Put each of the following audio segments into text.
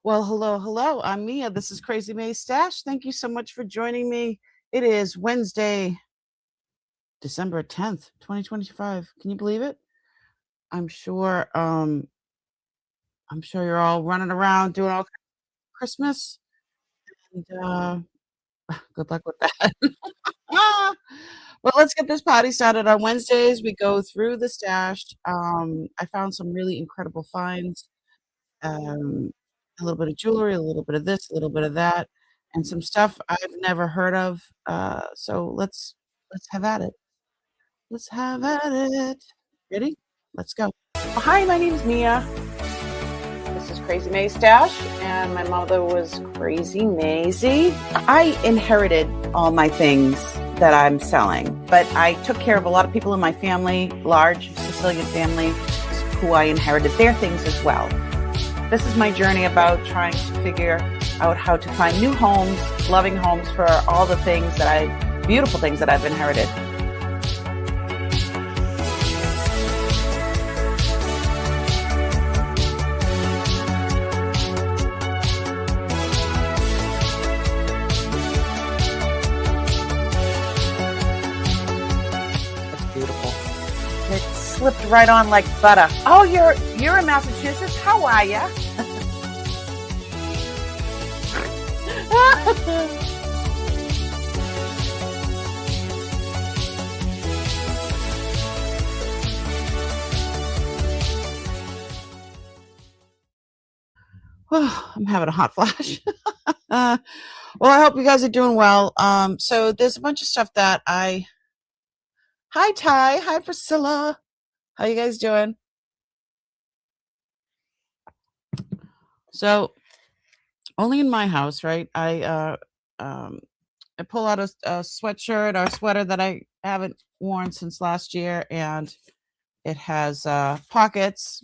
Well, hello, hello. I'm Mia. This is Crazy May Stash. Thank you so much for joining me. It is Wednesday, December 10th, 2025. Can you believe it? I'm sure I'm sure you're all running around doing all kinds of Christmas and good luck with that. Ah! Well, let's get this party started. On Wednesdays, we go through the stash. I found some really incredible finds. um, a little bit of jewelry, a little bit of this, a little bit of that, and some stuff I've never heard of. So let's have at it. Let's have at it. Ready? Let's go. Well, hi, my name's Mia. This is Crazy May Stash, and my mother was Crazy Maisie. I inherited all my things that I'm selling, but I took care of a lot of people in my family, large Sicilian family, who I inherited their things as well. This is my journey about trying to figure out how to find new homes, loving homes for all the things beautiful things that I've inherited. It's beautiful. It slipped right on like butter. Oh, you're in Massachusetts? How are ya? I'm having a hot flash. Well, I hope you guys are doing well. So there's a bunch of stuff that Hi Ty, hi Priscilla. How you guys doing? So only in my house, right? I pull out a sweatshirt or a sweater that I haven't worn since last year, and it has pockets.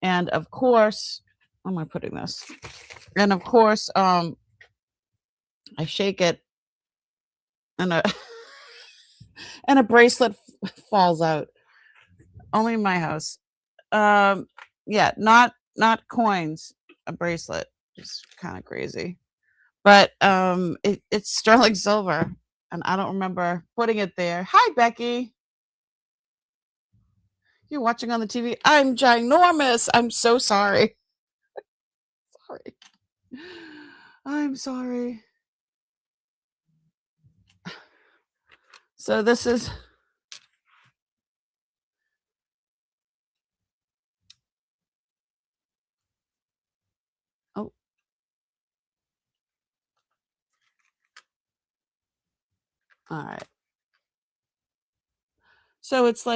And of course, where am I putting this? And of course, I shake it, and a and a bracelet falls out. Only in my house. Yeah, not coins. A bracelet. It's kind of crazy. But it's sterling silver, and I don't remember putting it there. Hi, Becky. You're watching on the TV. I'm ginormous. I'm so sorry. Sorry. I'm sorry. So this is oh. All right. So it's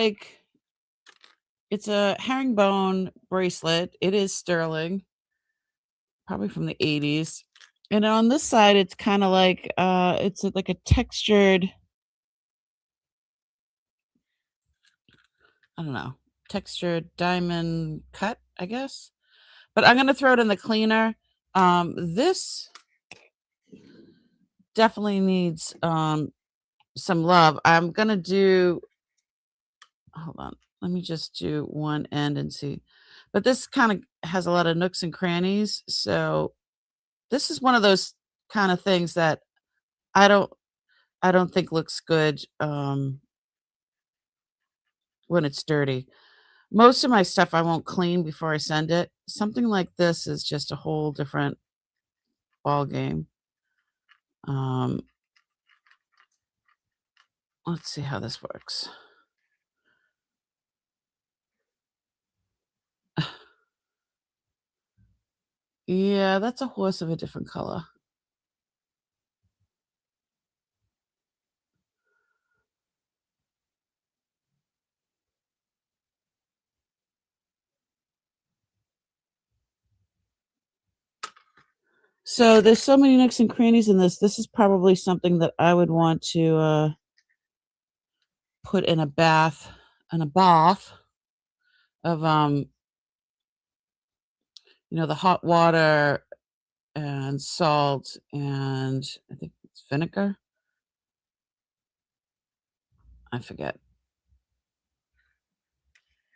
a herringbone bracelet. It is sterling, probably from the 80s. And on this side, it's kind of like it's like a textured, I don't know, textured diamond cut, I guess. But I'm gonna throw it in the cleaner. This definitely needs some love. I'm gonna do. Hold on, let me just do one end and see. But this kind of has a lot of nooks and crannies, so this is one of those kind of things that I don't I don't think looks good when it's dirty. Most of my stuff I won't clean before I send it. Something like this is just a whole different ball game. Um, let's see how this works. Yeah, that's a horse of a different color. So there's so many nooks and crannies in this. This is probably something that I would want to put in a bath of the hot water and salt and I think it's vinegar. I forget.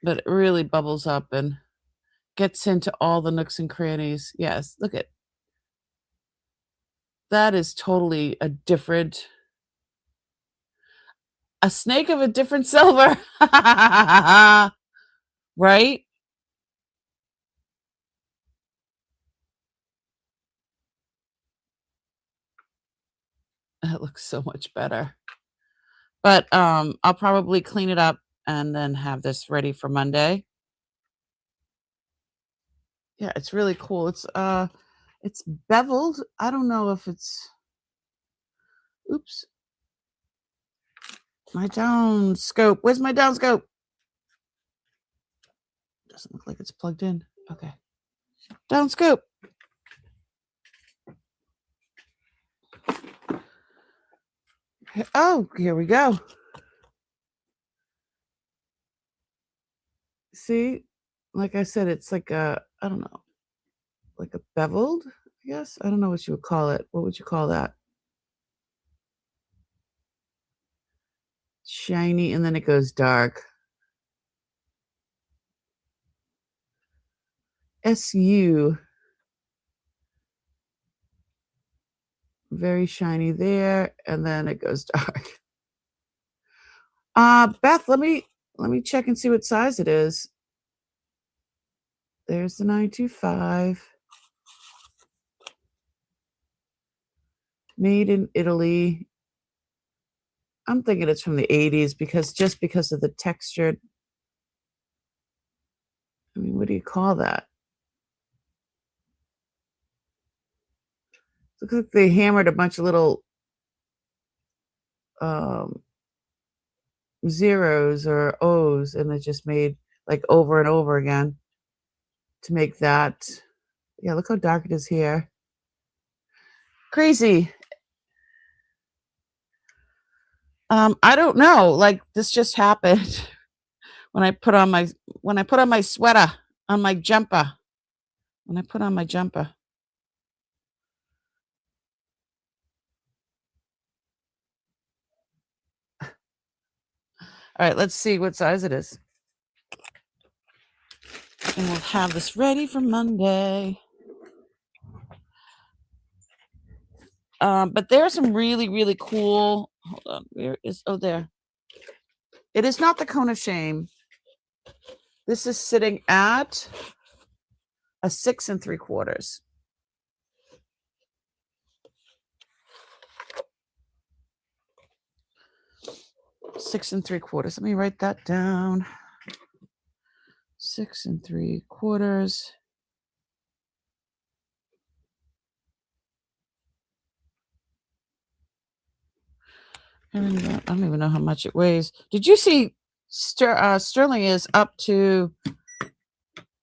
But it really bubbles up and gets into all the nooks and crannies. Yes, look at that is totally a snake of a different silver. Right? That looks so much better. But I'll probably clean it up and then have this ready for Monday. Yeah, it's really cool. It's beveled. I don't know if it's oops. My down scope. Where's my down scope? Doesn't look like it's plugged in. Okay. Down scope. Oh, here we go. See, like I said, it's like I don't know, like a beveled, I guess. I don't know what you would call it. What would you call that? Shiny, and then it goes dark. SU. Very shiny there, and then it goes dark. Beth, let me check and see what size it is. There's the 925. Made in Italy. I'm thinking it's from the 80s because of the textured. I mean, what do you call that? Looks like they hammered a bunch of little zeros or O's, and it just made like over and over again to make that. Yeah, look how dark it is here. Crazy. I don't know. Like this just happened when I put on my sweater, on my jumper. When I put on my jumper. All right, let's see what size it is. And we'll have this ready for Monday. But there are some really, really cool. Hold on. Where is? Oh, there. It is not the cone of shame. This is sitting at a 6 3/4. Six and 3/4. Let me write that down. 6 3/4. I don't even know how much it weighs. Did you see sterling is up to,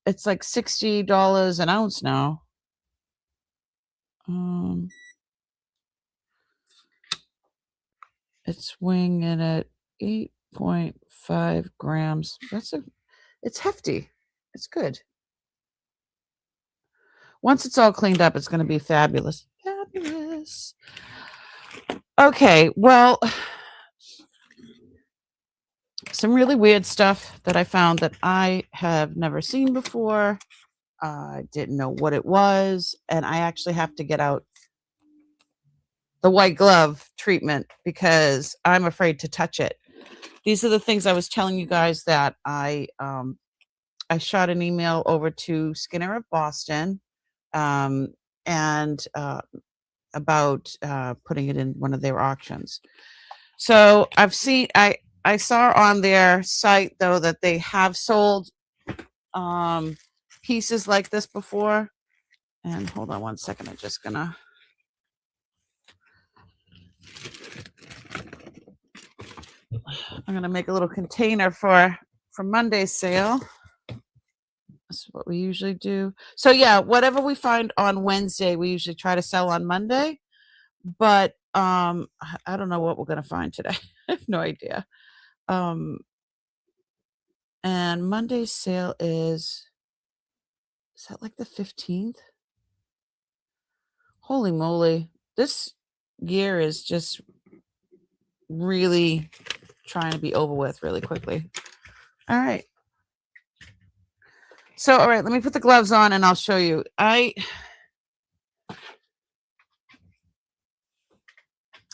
it's like $60 an ounce now. It's weighing in at 8.5 grams. It's hefty. It's good. Once it's all cleaned up, it's going to be fabulous. Fabulous. Okay, well, some really weird stuff that I found that I have never seen before. I didn't know what it was, and I actually have to get out the white glove treatment because I'm afraid to touch it. These are the things I was telling you guys that I shot an email over to Skinner of Boston, and about putting it in one of their auctions. So I saw on their site though that they have sold pieces like this before. And hold on one second, I'm gonna make a little container for Monday's sale. That's what we usually do. So yeah, whatever we find on Wednesday, we usually try to sell on Monday. But I don't know what we're gonna find today. I have no idea. And Monday's sale is that like the 15th? Holy moly. This year is just really trying to be over with really quickly. All right. So, all right, let me put the gloves on and I'll show you. I've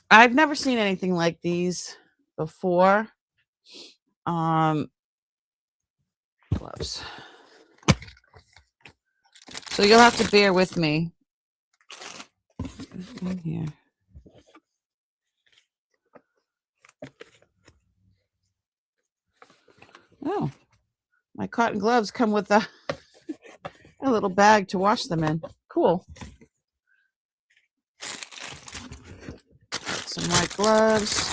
never seen anything like these before. Gloves. So you'll have to bear with me. In here. Oh, my cotton gloves come with a little bag to wash them in. Cool. Some white gloves.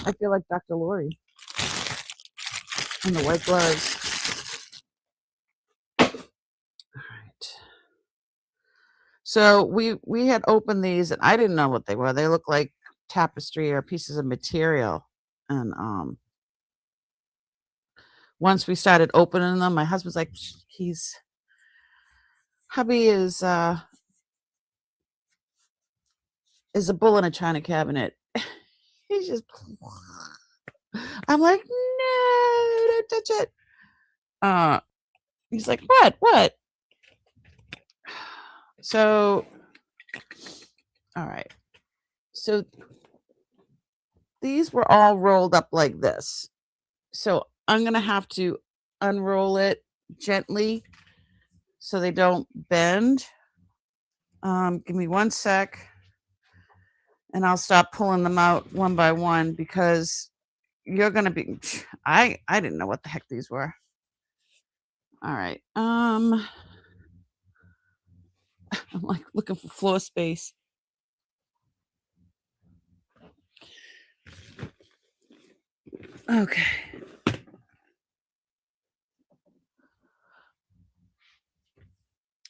I feel like Dr. Lori in the white gloves. All right. So we had opened these and I didn't know what they were. They look like tapestry or pieces of material. And once we started opening them, my husband's like, hubby is a bull in a china cabinet. He's just, I'm like, no, don't touch it. He's like, what? So, all right. So these were all rolled up like this. So I'm going to have to unroll it gently so they don't bend. Give me 1 sec and I'll stop pulling them out one by one because you're going to be, I didn't know what the heck these were. All right. I'm like looking for floor space. Okay.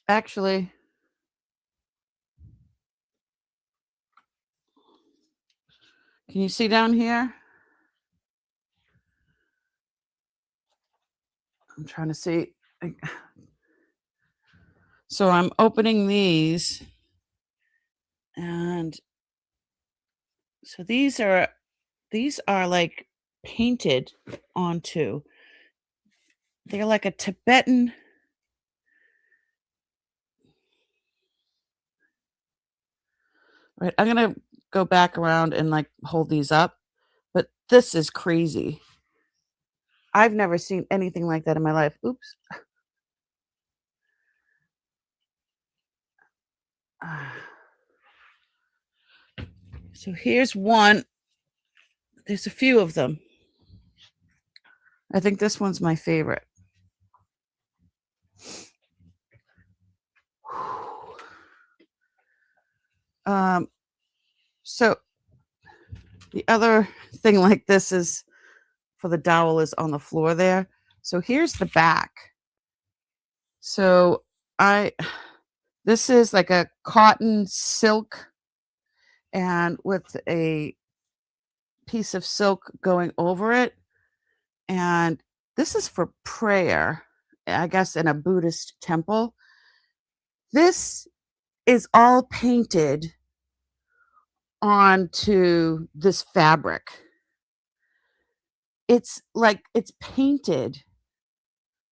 Actually, can you see down here? I'm trying to see. So I'm opening these. And so these are like painted onto. They're like a Tibetan. Right. I'm going to go back around and like hold these up. But this is crazy. I've never seen anything like that in my life. Oops. So here's one. There's a few of them. I think this one's my favorite. So the other thing like this is for the dowel is on the floor there. So here's the back. So this is like a cotton silk and with a piece of silk going over it. And this is for prayer, I guess, in a Buddhist temple. This is all painted onto this fabric. It's like it's painted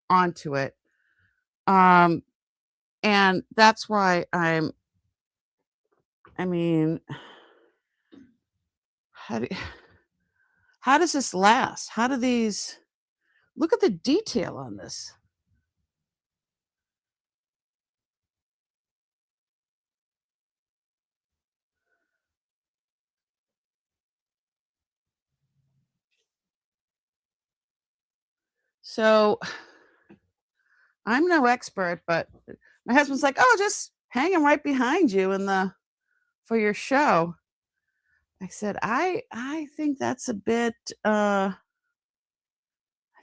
onto it. And that's why I mean, how does this last? How do these look at the detail on this? So I'm no expert, but my husband's like, "Oh, just hang him right behind you in the for your show." I said, I think that's a bit I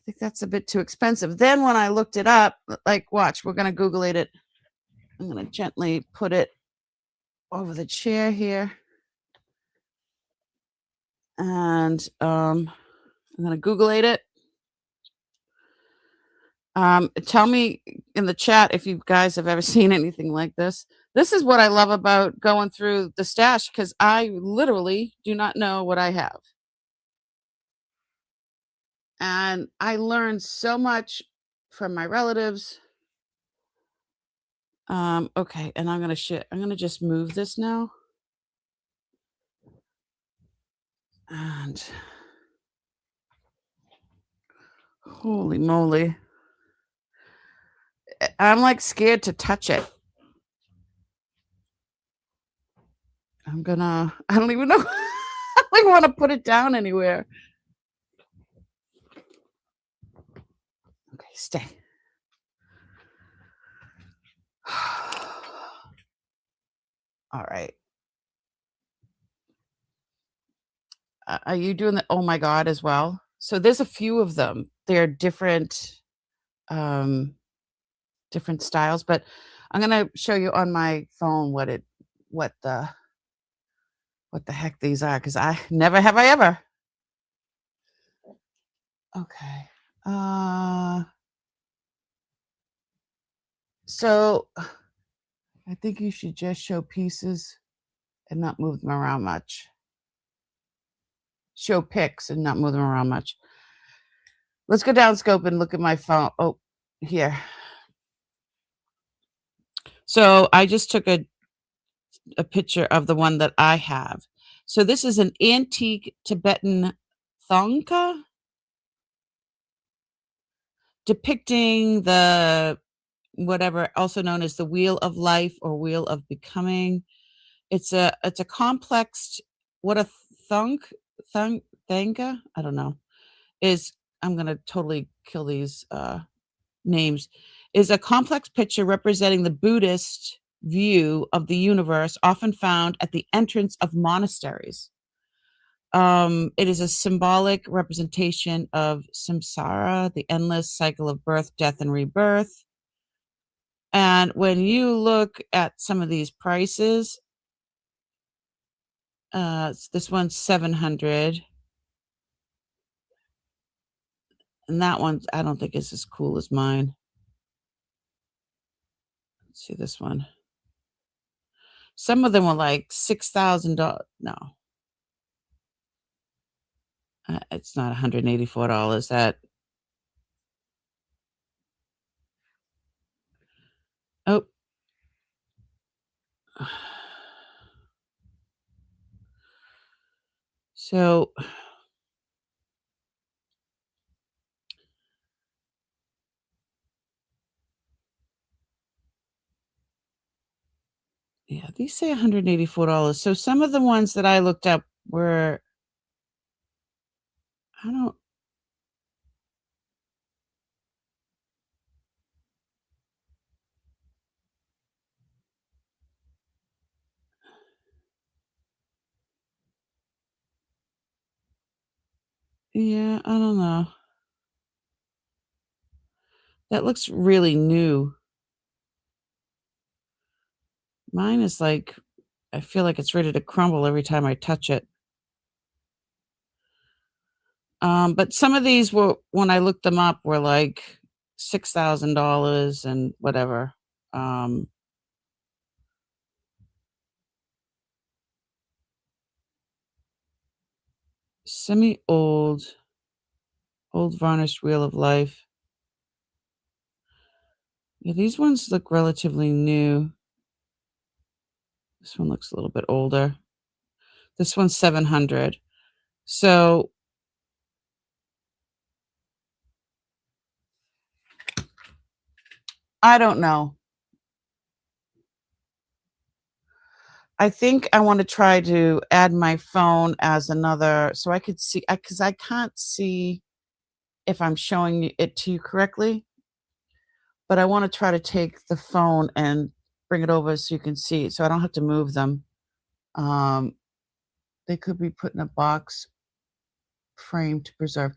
think that's a bit too expensive. Then when I looked it up, like watch, we're gonna Google it. I'm gonna gently put it over the chair here. And I'm gonna Google it. Tell me in the chat if you guys have ever seen anything like this. This is what I love about going through the stash because I literally do not know what I have. And I learned so much from my relatives. Okay, and I'm gonna just move this now. And holy moly. I'm like scared to touch it. I don't even know. I don't even want to put it down anywhere. Okay, stay. All right. Are you doing the oh my god as well? So there's a few of them. They're um different styles, but I'm gonna show you on my phone what the what the heck these are because I never have I ever. Okay. So I think you should just show pieces and not move them around much. Show pics and not move them around much. Let's go down scope and look at my phone. Oh, here. So I just took a picture of the one that I have. So this is an antique Tibetan thangka depicting the whatever also known as the wheel of life or wheel of becoming. It's a complex what a thangka, I don't know, is I'm going to totally kill these names, is a complex picture representing the Buddhist view of the universe, often found at the entrance of monasteries. It is a symbolic representation of samsara, the endless cycle of birth, death, and rebirth. And when you look at some of these prices, this one's 700, and that one I don't think is as cool as mine. Let's see this one. Some of them were like $6,000. No, it's not $184. That oh, so yeah, these say $184. So some of the ones that I looked up were I don't yeah, I don't know. That looks really new. Mine is like I feel like it's ready to crumble every time I touch it. But some of these were when I looked them up were like $6,000 and whatever. Um, old varnished wheel of life. Yeah, these ones look relatively new. This one looks a little bit older. This one's 700. So I don't know. I think I want to try to add my phone as another so I could see because I can't see if I'm showing it to you correctly, but I want to try to take the phone and bring it over so you can see it so I don't have to move them. Um, they could be put in a box frame to preserve.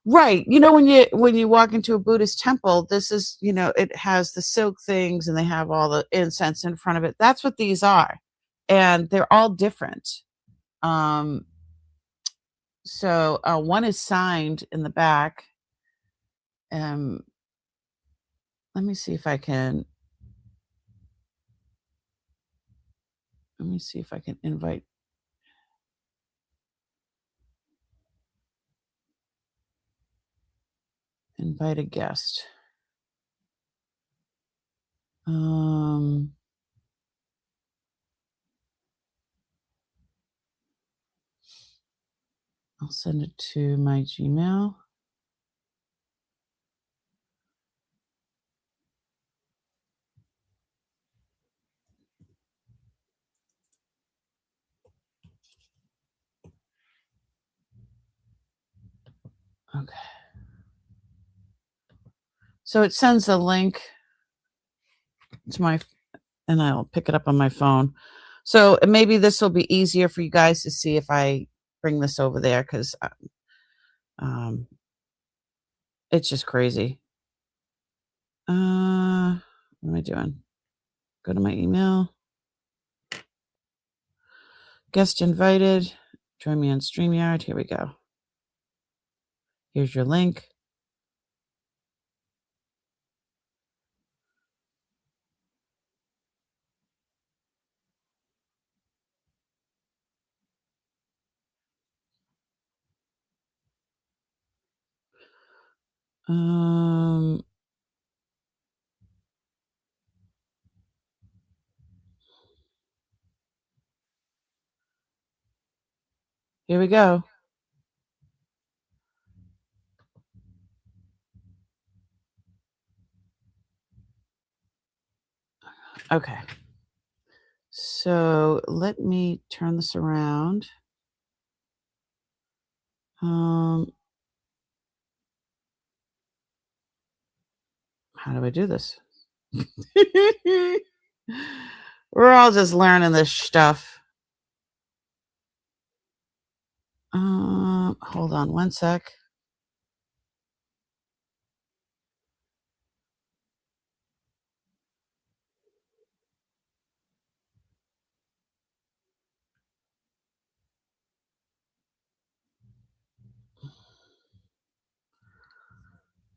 Right. You know, when you walk into a Buddhist temple, this is, it has the silk things and they have all the incense in front of it. That's what these are. And they're all different. Um, so one is signed in the back. Um, let me see if I can. Let me see if I can invite a guest. I'll send it to my Gmail. Okay. So it sends a link to my, and I'll pick it up on my phone. So maybe this will be easier for you guys to see if I bring this over there, because it's just crazy. What am I doing? Go to my email. Guest invited. Join me on StreamYard. Here we go. Here's your link. Here we go. Okay. So let me turn this around. How do I do this? We're all just learning this stuff. Hold on one sec.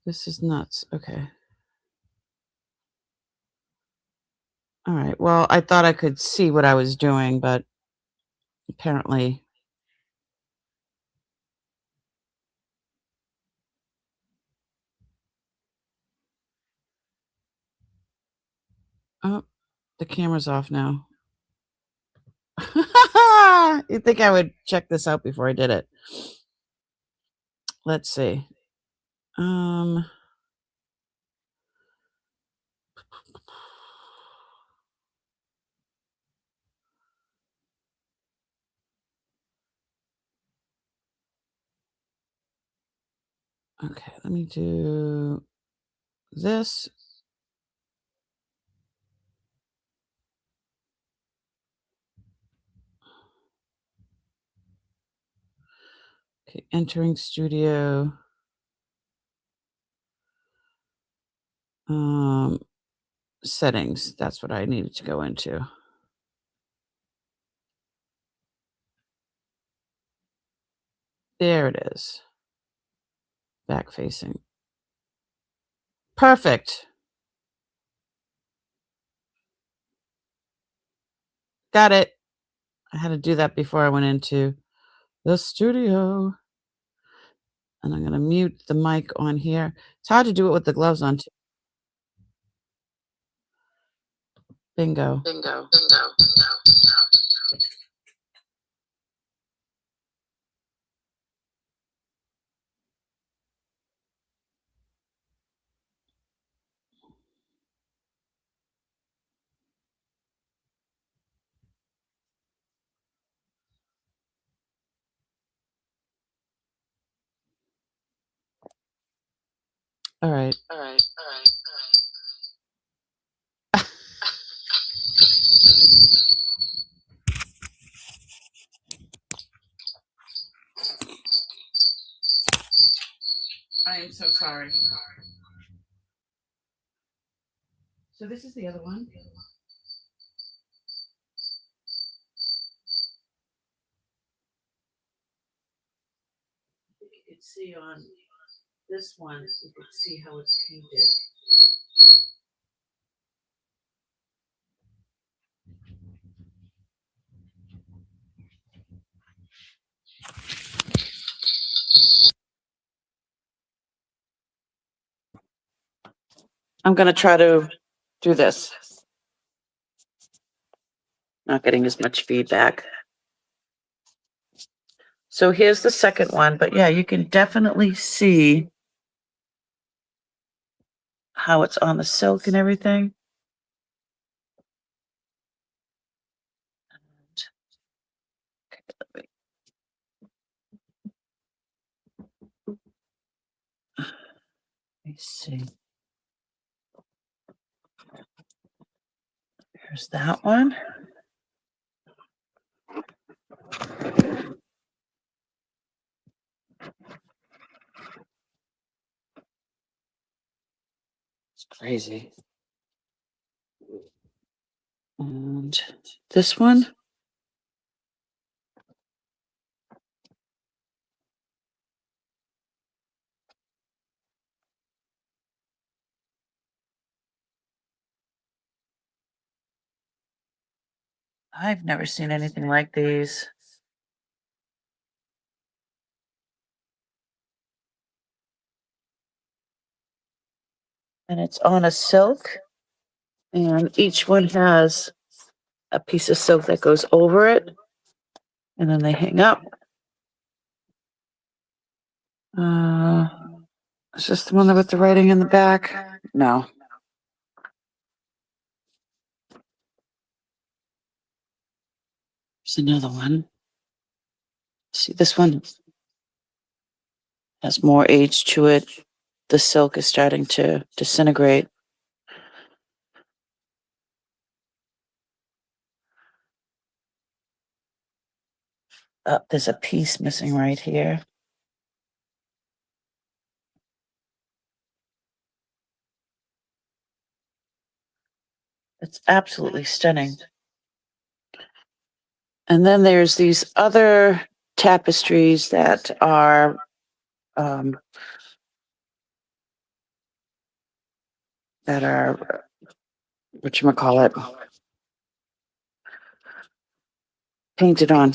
This is nuts. Okay. All right. Well, I thought I could see what I was doing, but apparently. Oh, the camera's off now. You'd think I would check this out before I did it. Let's see. Okay, let me do this. Okay, entering studio. Settings. That's what I needed to go into. There it is. Back facing. Perfect. Got it. I had to do that before I went into the studio. And I'm going to mute the mic on here. It's hard to do it with the gloves on, too. Bingo. Bingo. Bingo. All right. All right. All right. All right. I am so sorry. So this is the other one. You could see on this one, you could see how it's painted. I'm going to try to do this. Not getting as much feedback. So here's the second one, but yeah, you can definitely see how it's on the silk and everything. Let me see. Here's that one. It's crazy. And this one. I've never seen anything like these. And it's on a silk, and each one has a piece of silk that goes over it, and then they hang up. Is this the one with the writing in the back? No. There's another one. See, this one has more age to it. The silk is starting to disintegrate. There's a piece missing right here. It's absolutely stunning. And then there's these other tapestries that are whatchamacallit, painted on.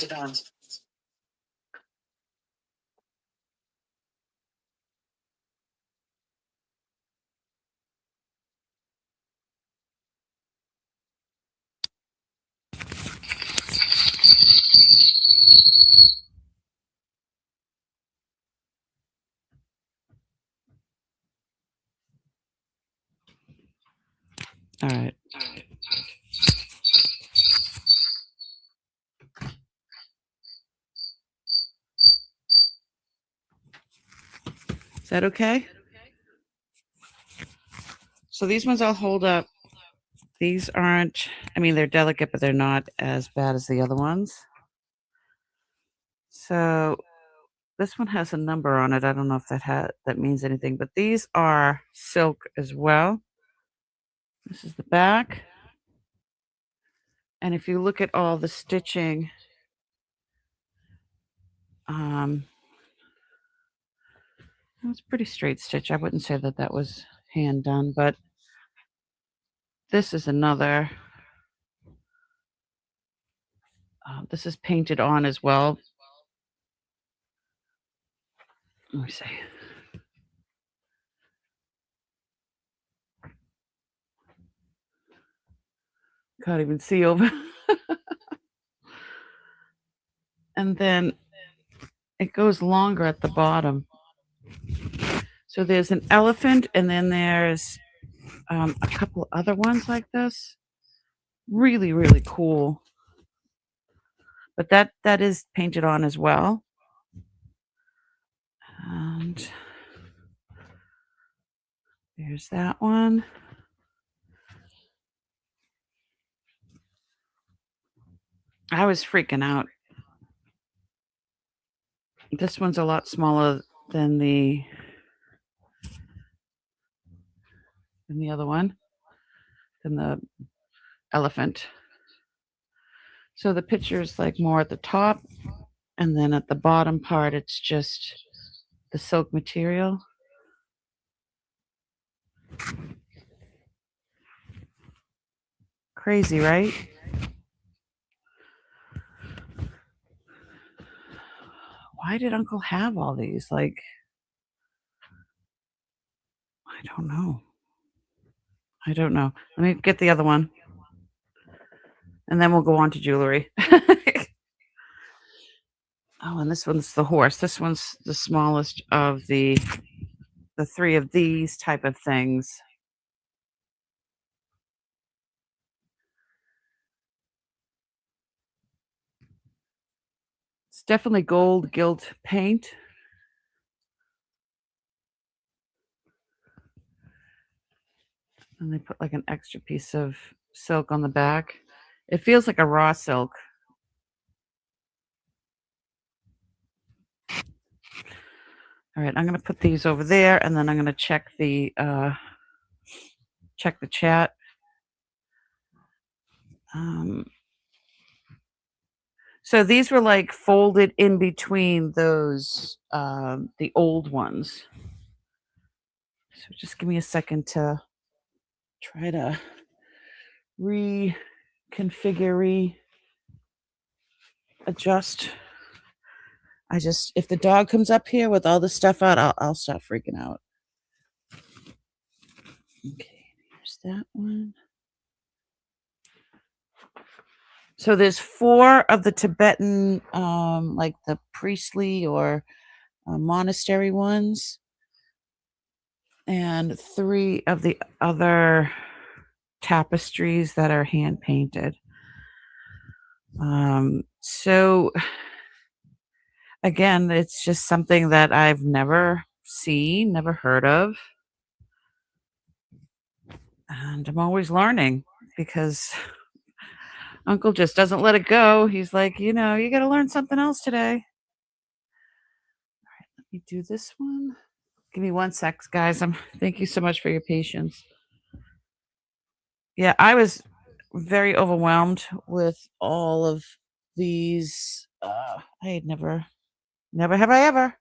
All right. Is that okay? So these ones I'll hold up. These aren't, I mean, they're delicate, but they're not as bad as the other ones. So this one has a number on it. I don't know if that means anything, but these are silk as well. This is the back. And if you look at all the stitching, it's pretty straight stitch. I wouldn't say that was hand done, but this is another. This is painted on as well. Let me see. Can't even see over. And then it goes longer at the bottom. So there's an elephant, and then there's a couple other ones like this. Really, really cool. But that is painted on as well. And there's that one. I was freaking out. This one's a lot smaller than the other one, than the elephant. So the picture is like more at the top, and then at the bottom part, it's just the silk material. Crazy, right? Why did Uncle have all these? Like, I don't know. I don't know. Let me get the other one, and then we'll go on to jewelry. Oh, and this one's the horse. This one's the smallest of the 3 of these type of things. It's definitely gold gilt paint. And they put, like, an extra piece of silk on the back. It feels like a raw silk. Alright, I'm gonna put these over there, and then I'm gonna check the chat. So these were, like, folded in between those, the old ones. So just give me a second to try to reconfigure, adjust. If the dog comes up here with all the stuff out, I'll stop freaking out. Okay, here's that one. So there's 4 of the Tibetan, like the priestly or monastery ones, and 3 of the other tapestries that are hand painted. So again, it's just something that I've never seen, never heard of. And I'm always learning because Uncle just doesn't let it go. He's like, you got to learn something else today. All right, let me do this one. Give me 1 sec, guys. Thank you so much for your patience. Yeah, I was very overwhelmed with all of these. I had never have I ever.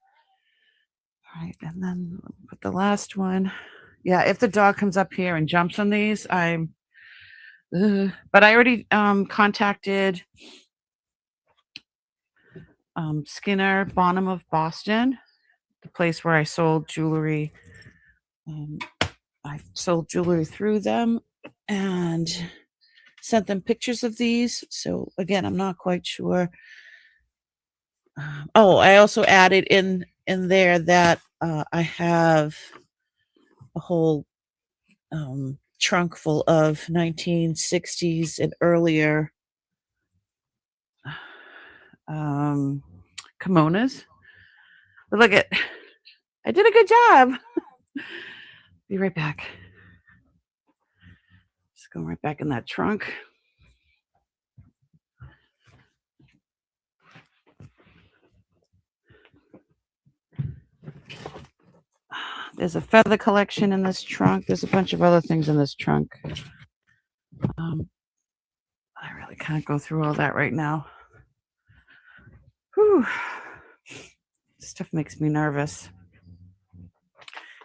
All right, and then put the last one. Yeah, if the dog comes up here and jumps on these, but I already contacted Skinner Bonham of Boston, the place where I sold jewelry. I sold jewelry through them and sent them pictures of these. So again, I'm not quite sure. I also added in there that I have a whole trunk full of 1960s and earlier kimonos. But look at, I did a good job. Be right back. Just going right back in that trunk. There's a feather collection in this trunk. There's a bunch of other things in this trunk. I really can't go through all that right now. Whew. This stuff makes me nervous.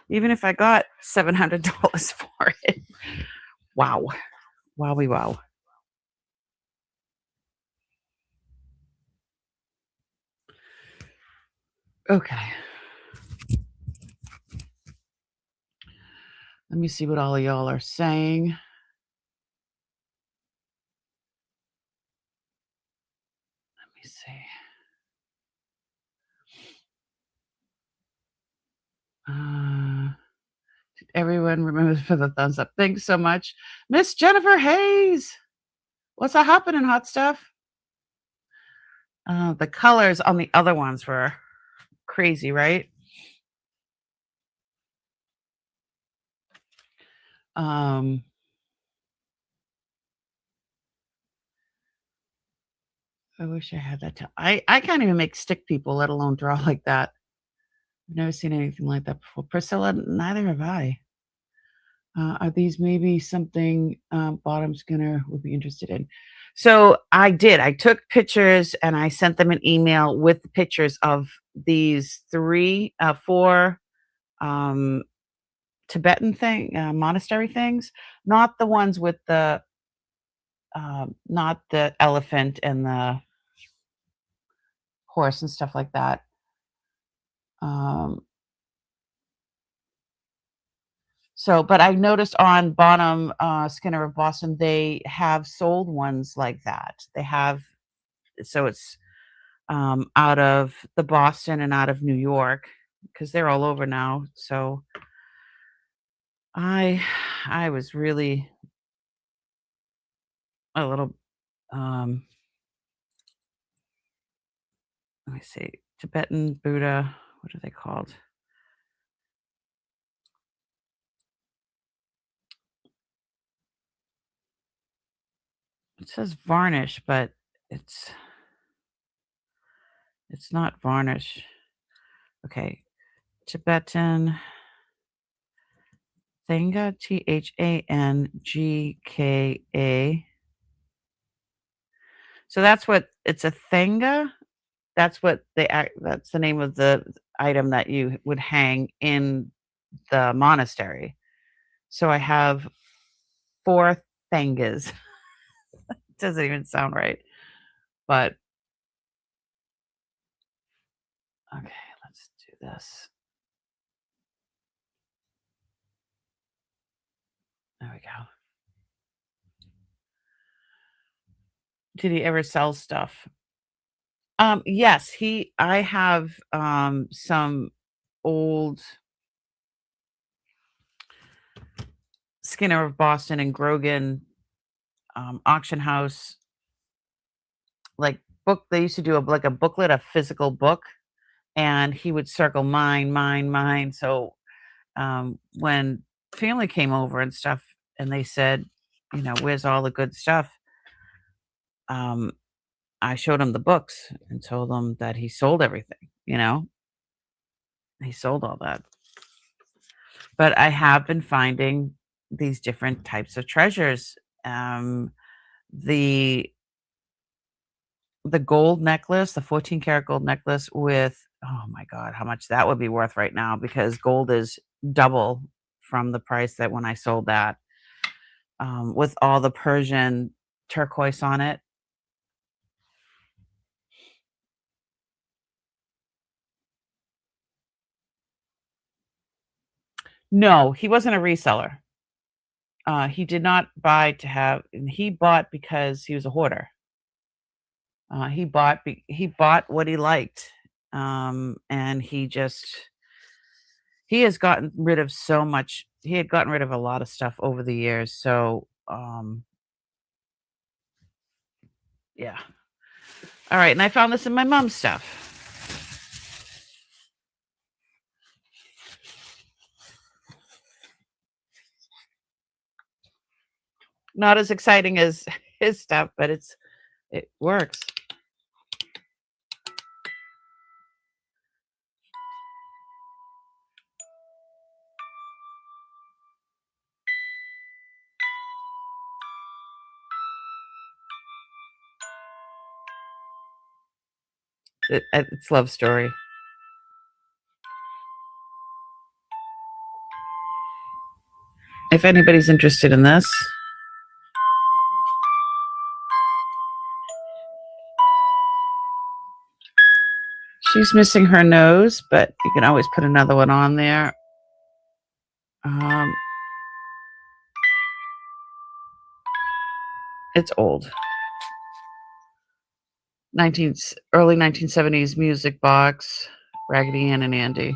Even if I got $700 for it. Wow. Wowie wow. Okay. Let me see what all of y'all are saying. Let me see. Everyone remembers for the thumbs up. Thanks so much. Miss Jennifer Hayes. What's happening, hot stuff? The colors on the other ones were crazy, right? I wish I had that. I can't even make stick people, let alone draw like that. I've never seen anything like that before. Priscilla, neither have I. Are these maybe something Bottom Skinner would be interested in? So I did. I took pictures and I sent them an email with the pictures of these 4 Tibetan monastery things, not the ones with the not the elephant and the horse and stuff like that. So, but I noticed on Bonham, Skinner of Boston, they have sold ones like that. They have, so it's out of the Boston and out of New York because they're all over now. So I I was really a little let me see, Tibetan Buddha, what are they called? It says varnish, but it's it's not varnish. Okay, Tibetan Thanga, Thangka. So that's what it's a Thanga. That's what they act. That's the name of the item that you would hang in the monastery. So I have 4 Thangas. Doesn't even sound right, but okay, let's do this. There we go. Did he ever sell stuff? Yes, I have, some old Skinner of Boston and Grogan, auction house, like, book they used to do a booklet, a physical book, and he would circle mine, mine, mine, so, when family came over and stuff, and they said, "Where's all the good stuff?" Um, I showed him the books and told him that he sold everything, He sold all that. But I have been finding these different types of treasures. Um, the the gold necklace, the 14 karat gold necklace with oh my god, how much that would be worth right now because gold is double from the price that when I sold that. With all the Persian turquoise on it. No, he wasn't a reseller. He did not buy to have and he bought because he was a hoarder. He bought what he liked, and he has gotten rid of so much he had gotten rid of a lot of stuff over the years, so, yeah. Alright, and I found this in my mom's stuff. Not as exciting as his stuff, but it works. It's love story. If anybody's interested in this. She's missing her nose, but you can always put another one on there. Um, it's old. Early 1970s music box, Raggedy Ann and Andy.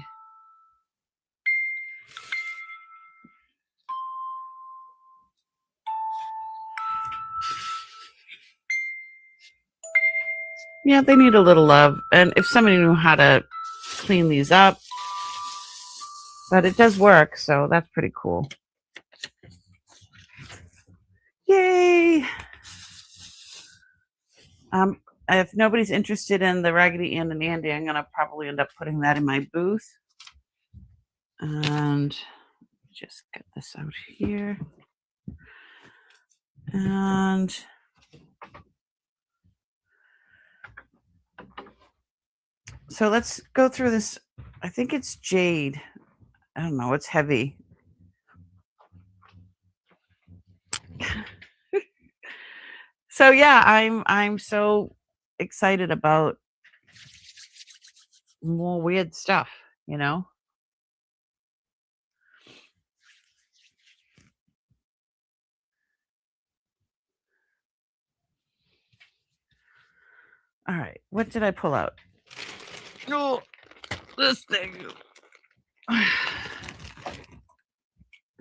Yeah, they need a little love, and if somebody knew how to clean these up, but it does work, so that's pretty cool. Yay! If nobody's interested in the Raggedy Ann and Andy, I'm gonna probably end up putting that in my booth. And just get this out here. And so let's go through this. I think it's jade. I don't know, it's heavy. So yeah, I'm so excited about more weird stuff, you know? All right, what did I pull out? Oh, this thing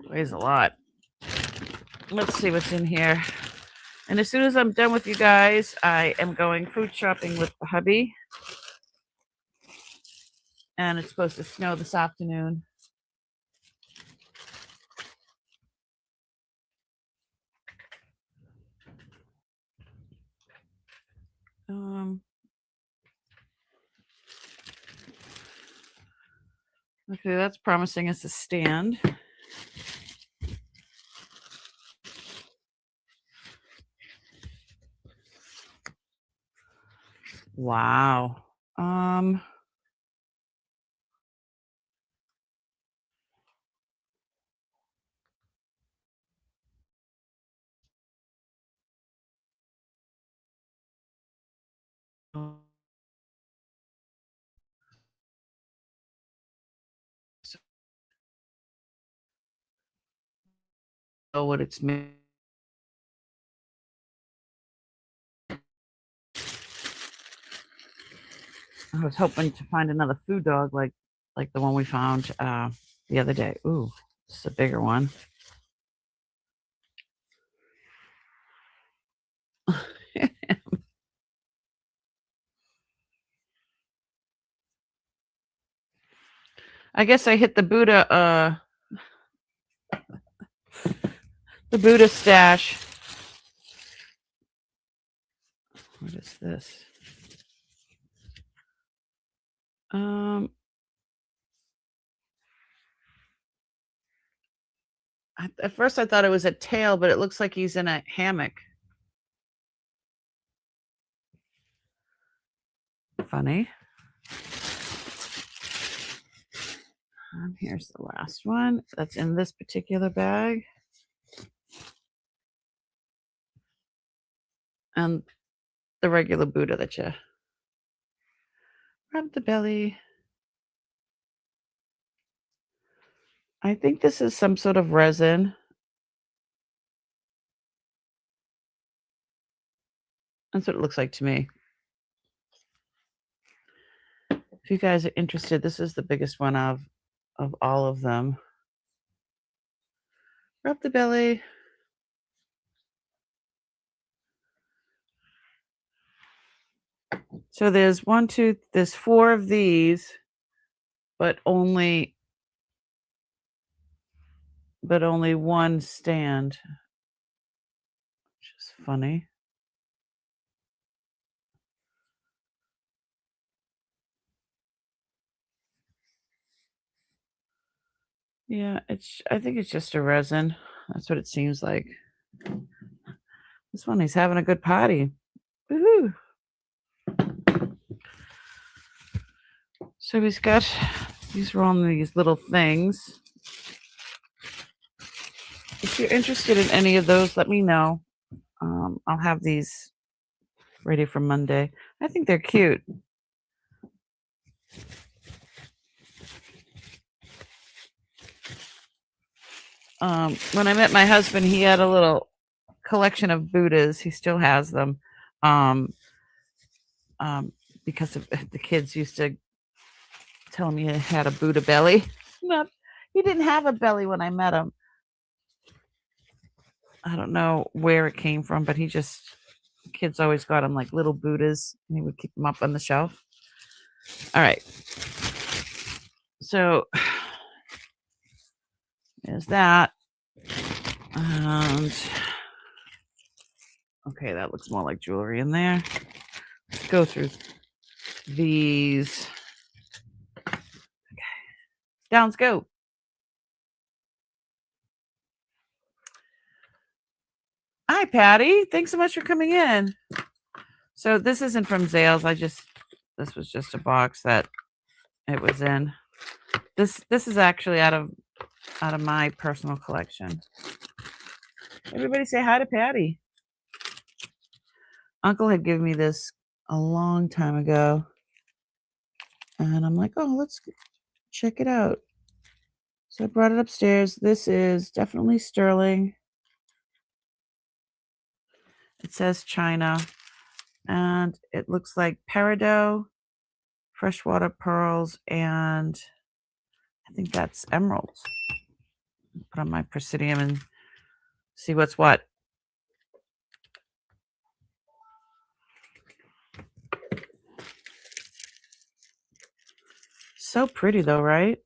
weighs a lot. Let's see what's in here. And as soon as I'm done with you guys, I am going food shopping with the hubby. And it's supposed to snow this afternoon. Okay, that's promising as a stand. Wow. So what it's made. I was hoping to find another food dog like the one we found the other day. Ooh, this is a bigger one. I guess I hit the Buddha stash. What is this? At first I thought it was a tail, but it looks like he's in a hammock. Funny. Here's the last one that's in this particular bag. And the regular Buddha that you rub the belly. I think this is some sort of resin. That's what it looks like to me. If you guys are interested, this is the biggest one of all of them. Rub the belly. So there's there's 4 of these, but only one stand. Which is funny. Yeah, I think it's just a resin. That's what it seems like. This one, he's having a good party. Woohoo! So he's got these are on these little things. If you're interested in any of those, let me know. I'll have these ready for Monday. I think they're cute. When I met my husband, he had a little collection of Buddhas. He still has them. Because of the kids used to tell me he had a Buddha belly. He didn't have a belly when I met him. I don't know where it came from, but kids always got him like little Buddhas, and he would keep them up on the shelf. All right. So there's that. And okay, that looks more like jewelry in there. Let's go through these. Okay. Downs go. Hi, Patty. Thanks so much for coming in. So this isn't from Zales. This was just a box that it was in. This is actually out of my personal collection. Everybody say hi to Patty. Uncle had given me this a long time ago. And I'm like, oh, let's check it out. So I brought it upstairs. This is definitely sterling. It says China. And it looks like peridot, freshwater pearls, and I think that's emeralds. Put on my Presidium and see what's what. So pretty though, right?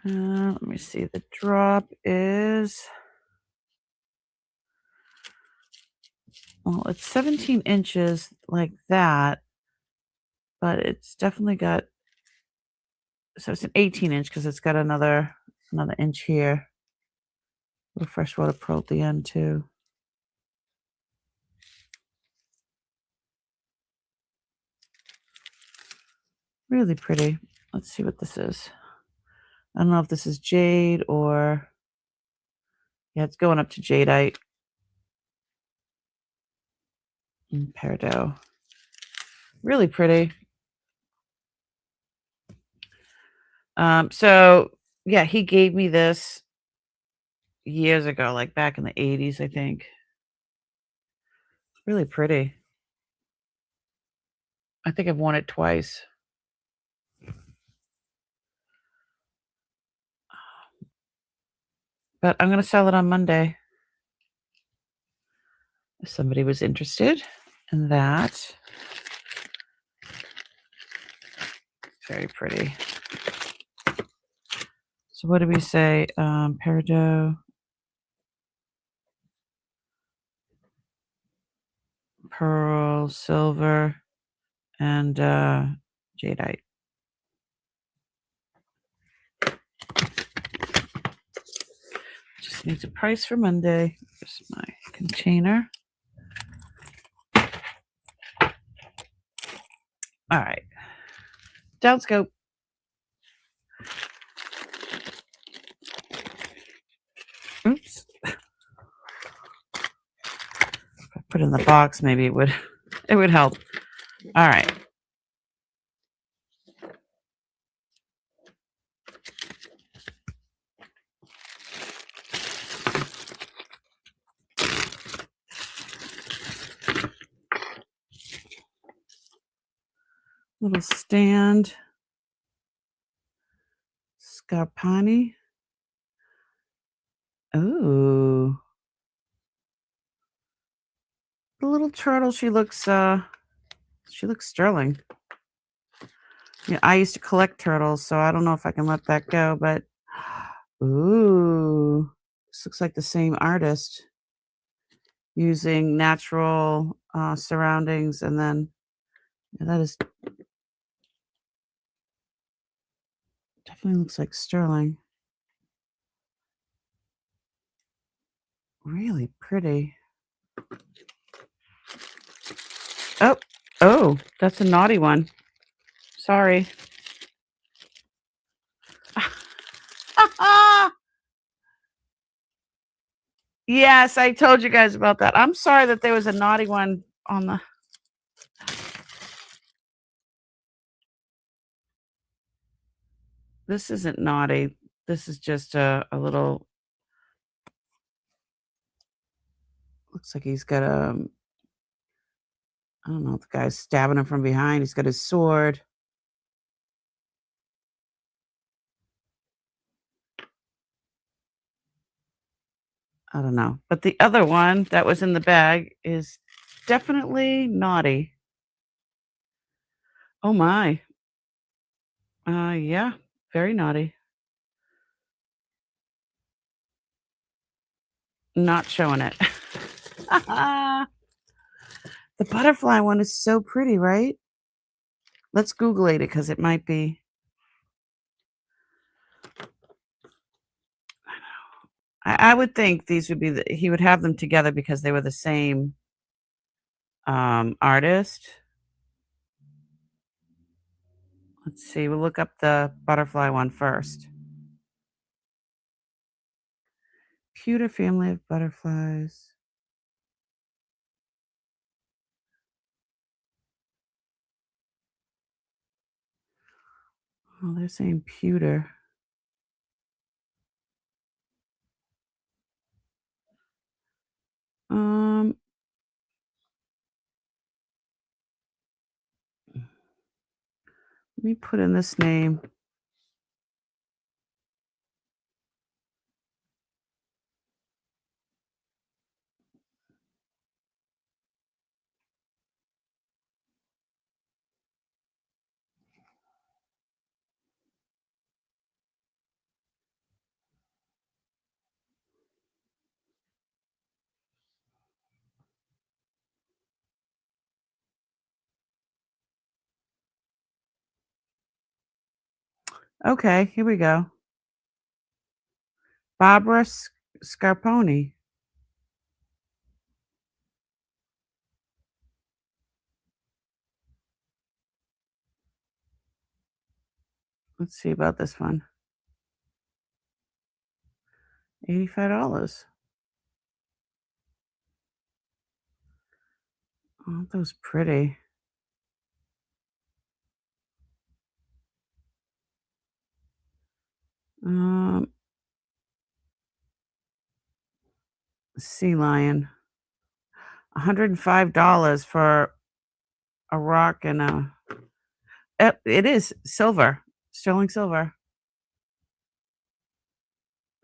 Let me see. The drop is, well, it's 17 inches like that, but it's definitely got, so it's an 18 inch because it's got another inch here. A little freshwater pearl at the end too. Really pretty. Let's see what this is. I don't know if this is jade or, yeah, it's going up to jadeite and peridot. Really pretty. So yeah, he gave me this years ago, like back in the 80s, I think. Really pretty. I think I've worn it twice. But I'm going to sell it on Monday. If somebody was interested in that. Very pretty. So what did we say? Peridot, pearl, silver, and jadeite. Just needs a price for Monday. Here's my container. All right. Downscope. Oops. If I put it in the box, maybe it would help. All right. Little stand. Scarpani. Ooh. The little turtle, she looks sterling. Yeah, I used to collect turtles, so I don't know if I can let that go, but ooh. This looks like the same artist using natural surroundings, and then yeah, that is definitely looks like sterling. Really pretty. Oh, that's a naughty one. Sorry. Yes, I told you guys about that. I'm sorry that there was a naughty one on the. This isn't naughty. This is just a little. Looks like he's got a. I don't know if the guy's stabbing him from behind. He's got his sword. I don't know. But the other one that was in the bag is definitely naughty. Oh my. Yeah, very naughty. Not showing it. The butterfly one is so pretty, right? Let's Google it because it might be. I would think these would be he would have them together because they were the same artist. Let's see. We'll look up the butterfly one first. Pewter family of butterflies. Oh, they're saying pewter. Um, Let me put in this name. Okay, here we go. Barbara Scarponi. Let's see about this one. $85. Oh, those pretty. Um, Sea lion. $105 for a rock and a. It is silver, sterling silver.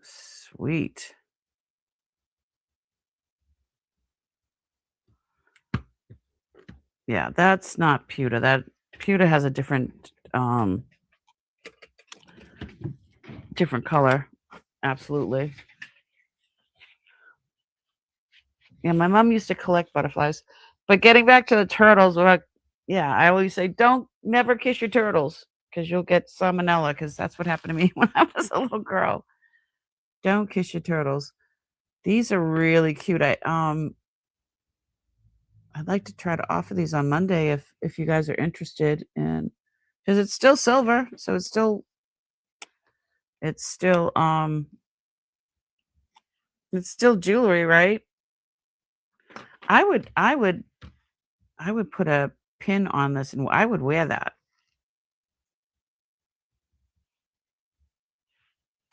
Sweet. Yeah, that's not pewter. That pewter has a different color. Absolutely. Yeah, my mom used to collect butterflies. But getting back to the turtles, yeah, I always say don't never kiss your turtles because you'll get salmonella because that's what happened to me when I was a little girl. Don't kiss your turtles. These are really cute. I'd like to try to offer these on Monday if you guys are interested in because it's still silver, so it's still it's still jewelry, right? I would I would I would put a pin on this and I would wear that.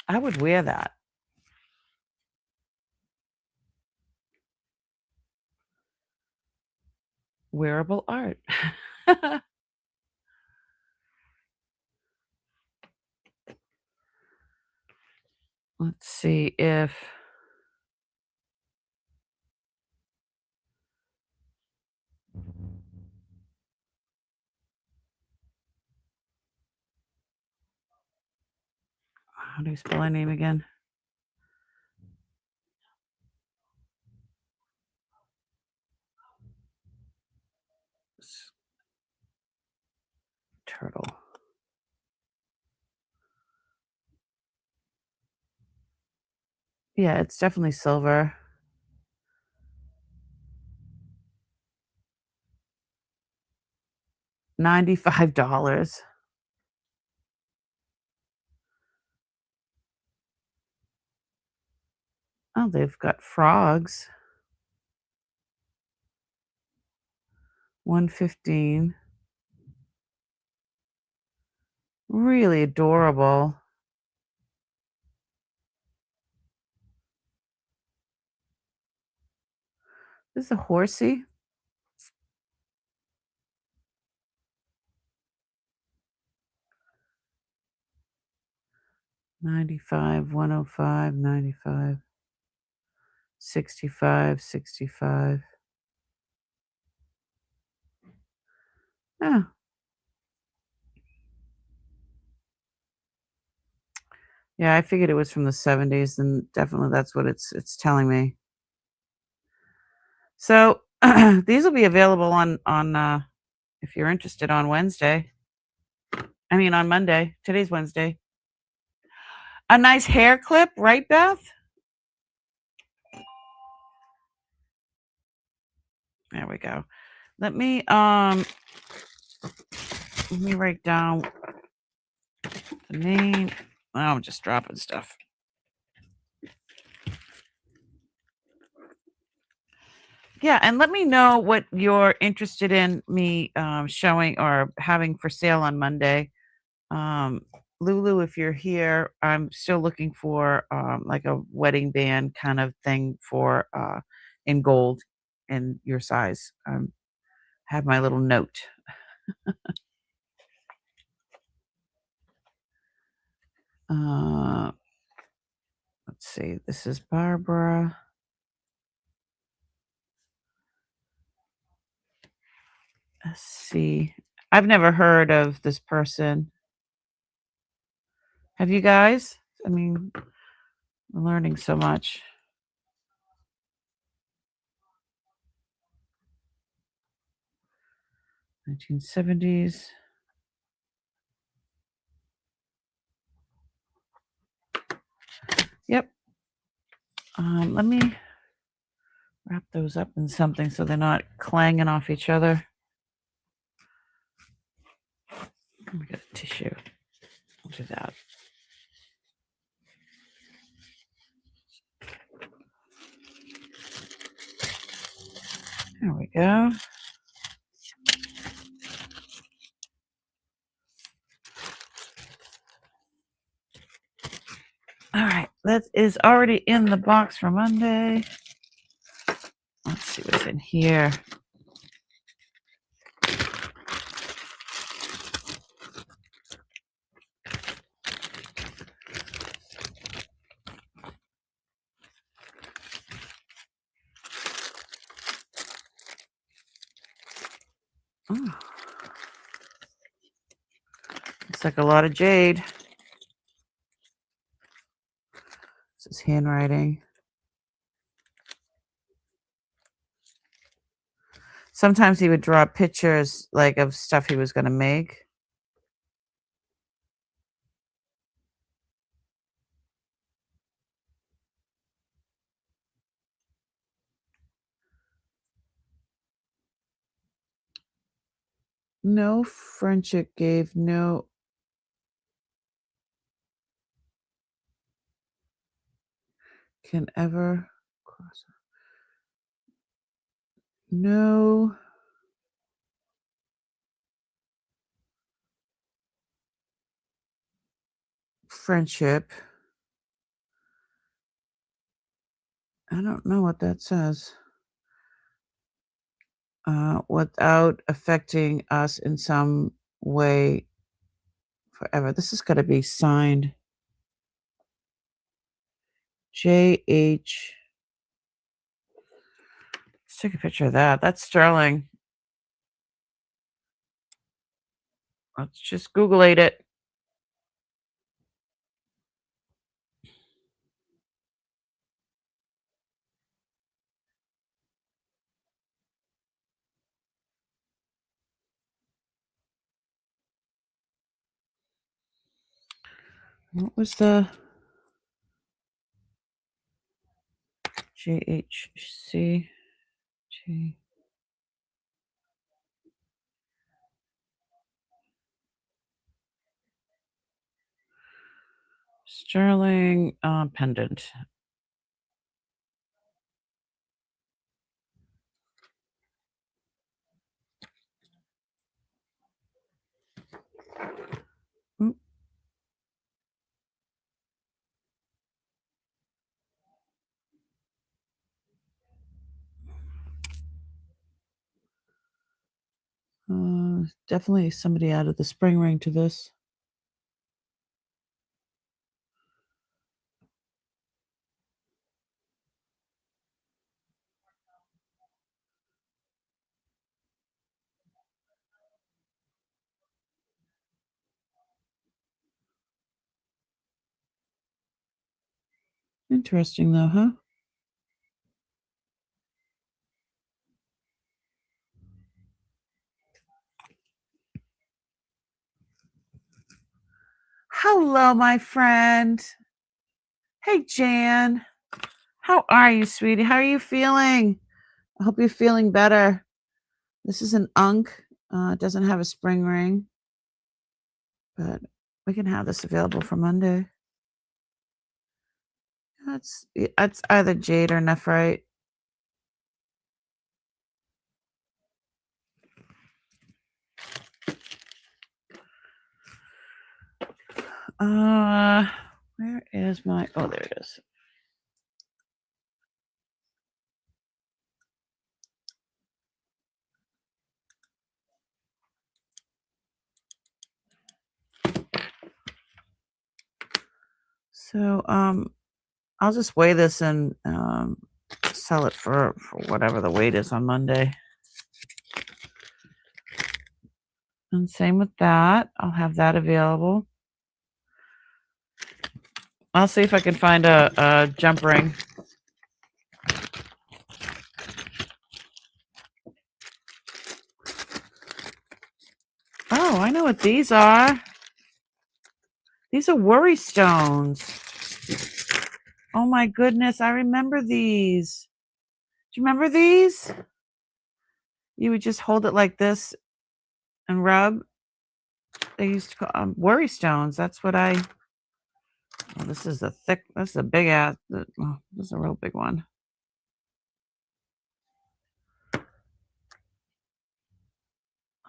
I would wear that. Wearable art. Let's see if how do you spell her name again? Turtle. Yeah, it's definitely silver. $95. Oh, they've got frogs. 115. Really adorable. This is a horsey. $95, $105, $95, $65, $65. Yeah. Yeah, I figured it was from the 70s, and definitely that's what it's telling me. So, these will be available on if you're interested on Wednesday. I mean, on Monday. Today's Wednesday. A nice hair clip, right, Beth? There we go. Let me write down the name. Oh, I'm just dropping stuff. Yeah, and let me know what you're interested in me showing or having for sale on Monday. Lulu, if you're here, I'm still looking for like a wedding band kind of thing for in gold in your size. Have my little note. Let's see. This is Barbara. Let's see. I've never heard of this person. Have you guys? I mean, I'm learning so much. 1970s. Yep. Let me wrap those up in something so they're not clanging off each other. Let me get a tissue. I'll do that. There we go. All right, that is already in the box for Monday. Let's see what's in here. Oh. Looks like a lot of jade. This is handwriting. Sometimes he would draw pictures like of stuff he was going to make. No friendship gave no can ever cross. No friendship. I don't know what that says. Without affecting us in some way forever. This is going to be signed J.H. Let's take a picture of that. That's sterling. Let's just Google-ate it. What was the JHC? G. Sterling pendant. Definitely somebody added the spring ring to this. Interesting though, huh? Hello, my friend. Hey, Jan. How are you, sweetie? How are you feeling? I hope you're feeling better. This is an unk. It doesn't have a spring ring, but we can have this available for Monday. It's either jade or nephrite. Where is my? Oh, there it is. So, I'll just weigh this and sell it for whatever the weight is on Monday. And same with that. I'll have that available. I'll see if I can find a jump ring. Oh, I know what these are. These are worry stones. Oh my goodness, I remember these. Do you remember these? You would just hold it like this and rub. They used to call worry stones. That's what I. Oh, this is a thick. This is a big ass. Oh, this is a real big one.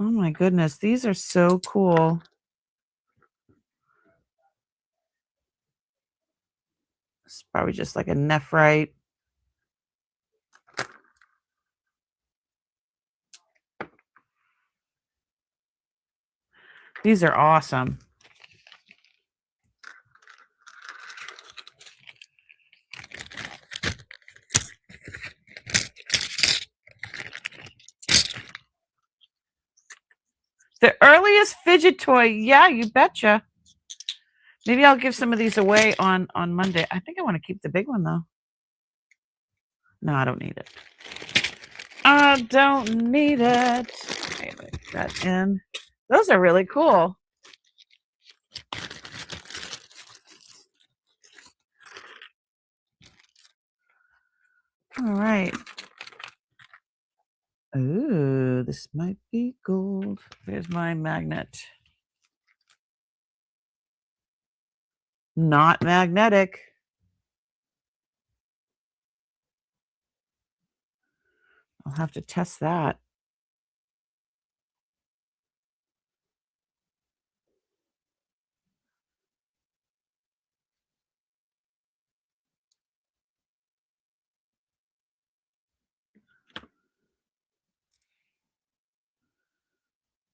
Oh my goodness, these are so cool. It's probably just like a nephrite. These are awesome. The earliest fidget toy. Yeah, you betcha. Maybe I'll give some of these away on Monday. I think I want to keep the big one though. No, I don't need it. I don't need it. Okay, put that in. Those are really cool. All right. Ooh, this might be gold. There's my magnet. Not magnetic. I'll have to test that.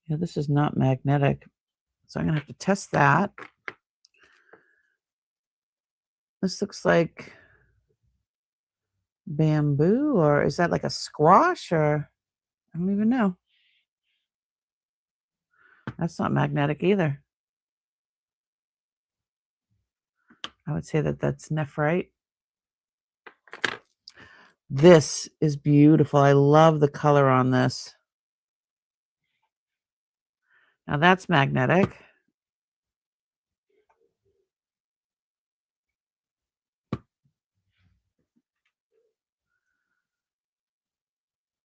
Yeah, this is not magnetic. So I'm going to have to test that. This looks like bamboo, or is that like a squash, or I don't even know. That's not magnetic either. I would say that that's nephrite. This is beautiful. I love the color on this. Now that's magnetic.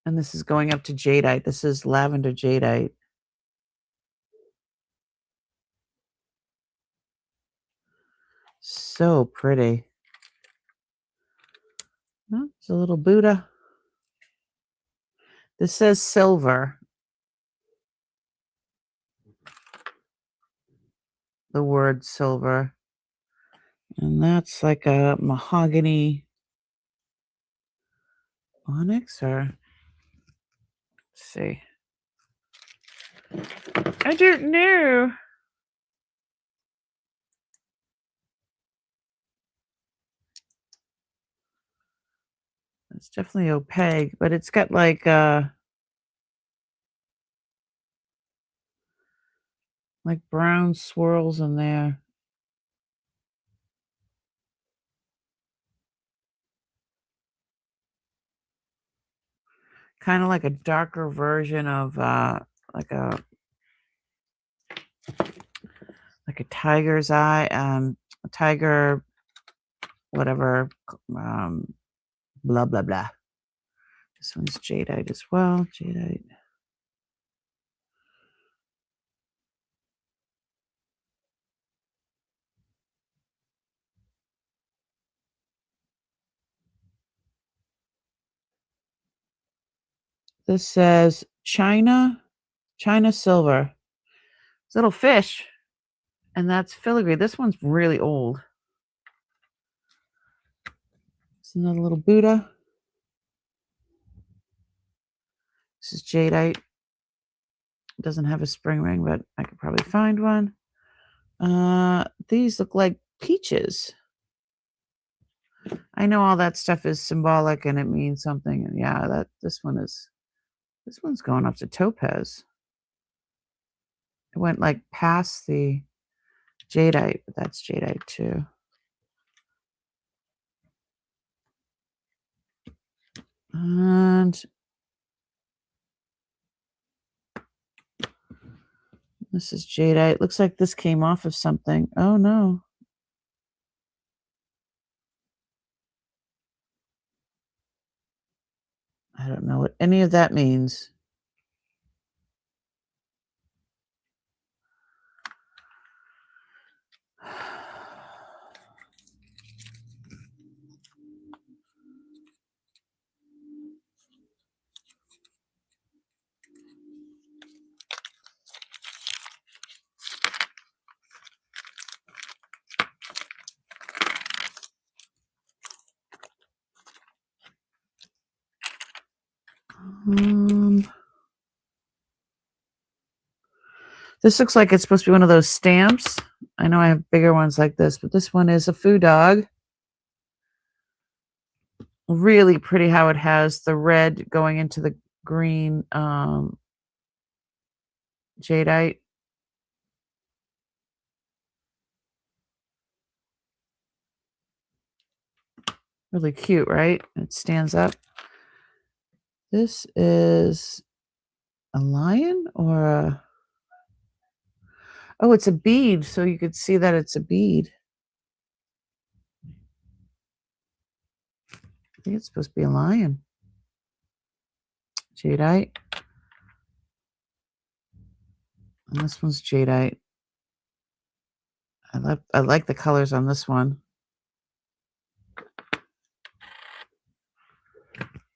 And this is going up to jadeite. This is lavender jadeite. So pretty. Oh, it's a little Buddha. This says silver. The word silver. And that's like a mahogany onyx, or let's see. I don't know. It's definitely opaque, but it's got like brown swirls in there. Kind of like a darker version of like a tiger's eye, a tiger, whatever, blah blah blah. This one's jadeite as well. Jadeite. This says China silver. It's a little fish. And that's filigree. This one's really old. It's another little Buddha. This is jadeite. It doesn't have a spring ring, but I could probably find one. These look like peaches. I know all that stuff is symbolic and it means something. And yeah, this one's going up to topaz. It went like past the jadeite, but that's jadeite too. And this is jadeite. Looks like this came off of something. Oh no. I don't know what any of that means. This looks like it's supposed to be one of those stamps. I know I have bigger ones like this, but this one is a foo dog. Really pretty how it has the red going into the green jadeite. Really cute, right? It stands up. This is a lion or a... Oh, it's a bead, so you could see that it's a bead. I think it's supposed to be a lion. Jadeite. And this one's jadeite. I like the colors on this one.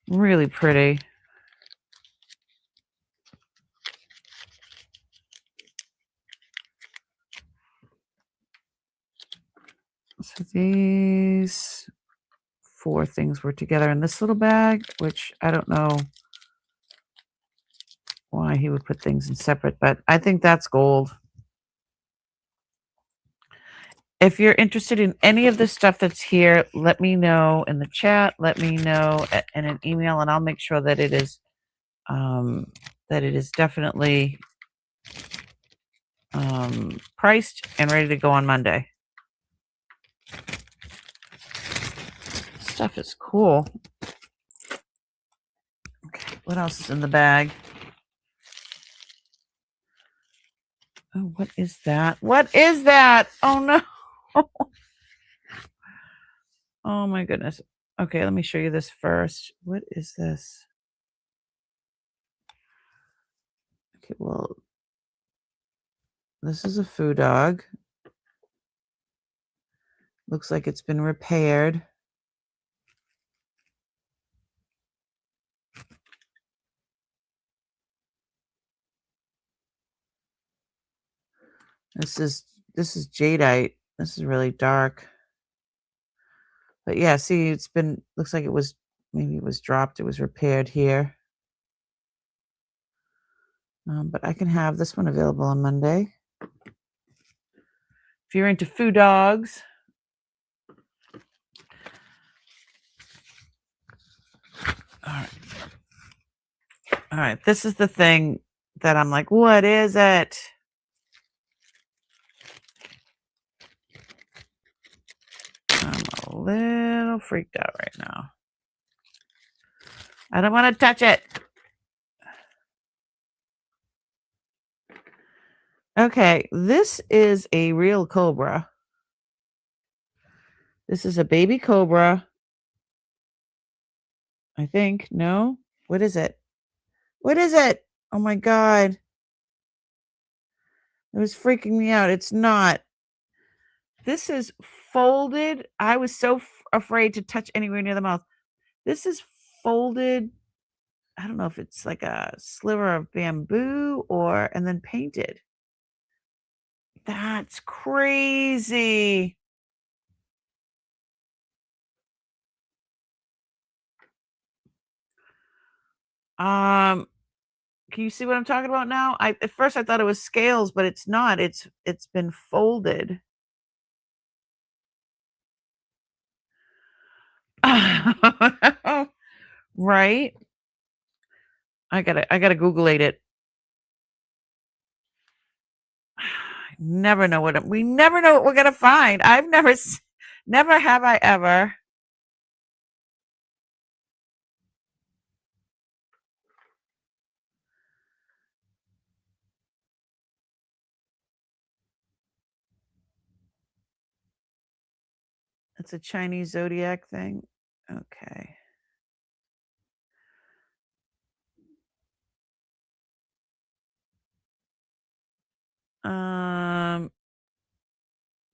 Really pretty. So these 4 things were together in this little bag, which I don't know why he would put things in separate, but I think that's gold. If you're interested in any of the stuff that's here, let me know in the chat. Let me know in an email, and I'll make sure that it is definitely priced and ready to go on Monday. Stuff is cool. Okay, what else is in the bag? Oh, what is that? What is that? Oh no. Oh my goodness. Okay, let me show you this first. What is this? Okay, well, this is a foo dog. Looks like it's been repaired. This is jadeite. This is really dark. But yeah, see, it's been, looks like it was, maybe it was dropped. It was repaired here. But I can have this one available on Monday. If you're into foo dogs. All right, this is the thing that I'm like, what is it? I'm a little freaked out right now. I don't want to touch it. Okay, this is a real cobra. This is a baby cobra. I think. No? What is it? What is it? Oh my God. It was freaking me out. It's not. This is folded. I was so afraid to touch anywhere near the mouth. This is folded. I don't know if it's like a sliver of bamboo and then painted. That's crazy. Can you see what I'm talking about now? At first I thought it was scales, but it's not. It's been folded. Right? I gotta Googlate it. Never know we never know what we're gonna find. I've never have I ever. It's a Chinese zodiac thing. Okay.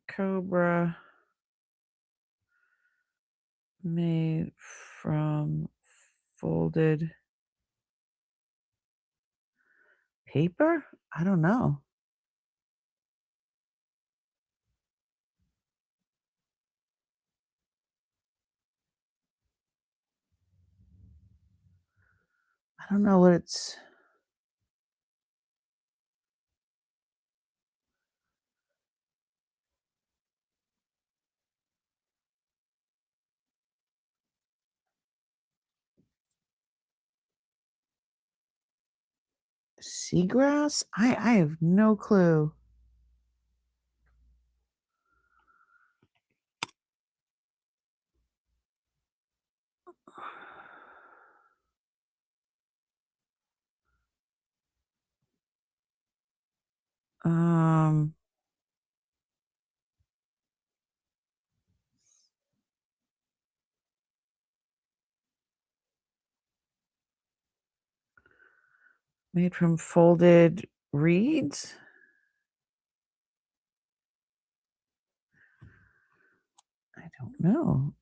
Cobra made from folded paper? I don't know. I don't know what it's. Seagrass? I have no clue. Um, made from folded reeds? I don't know.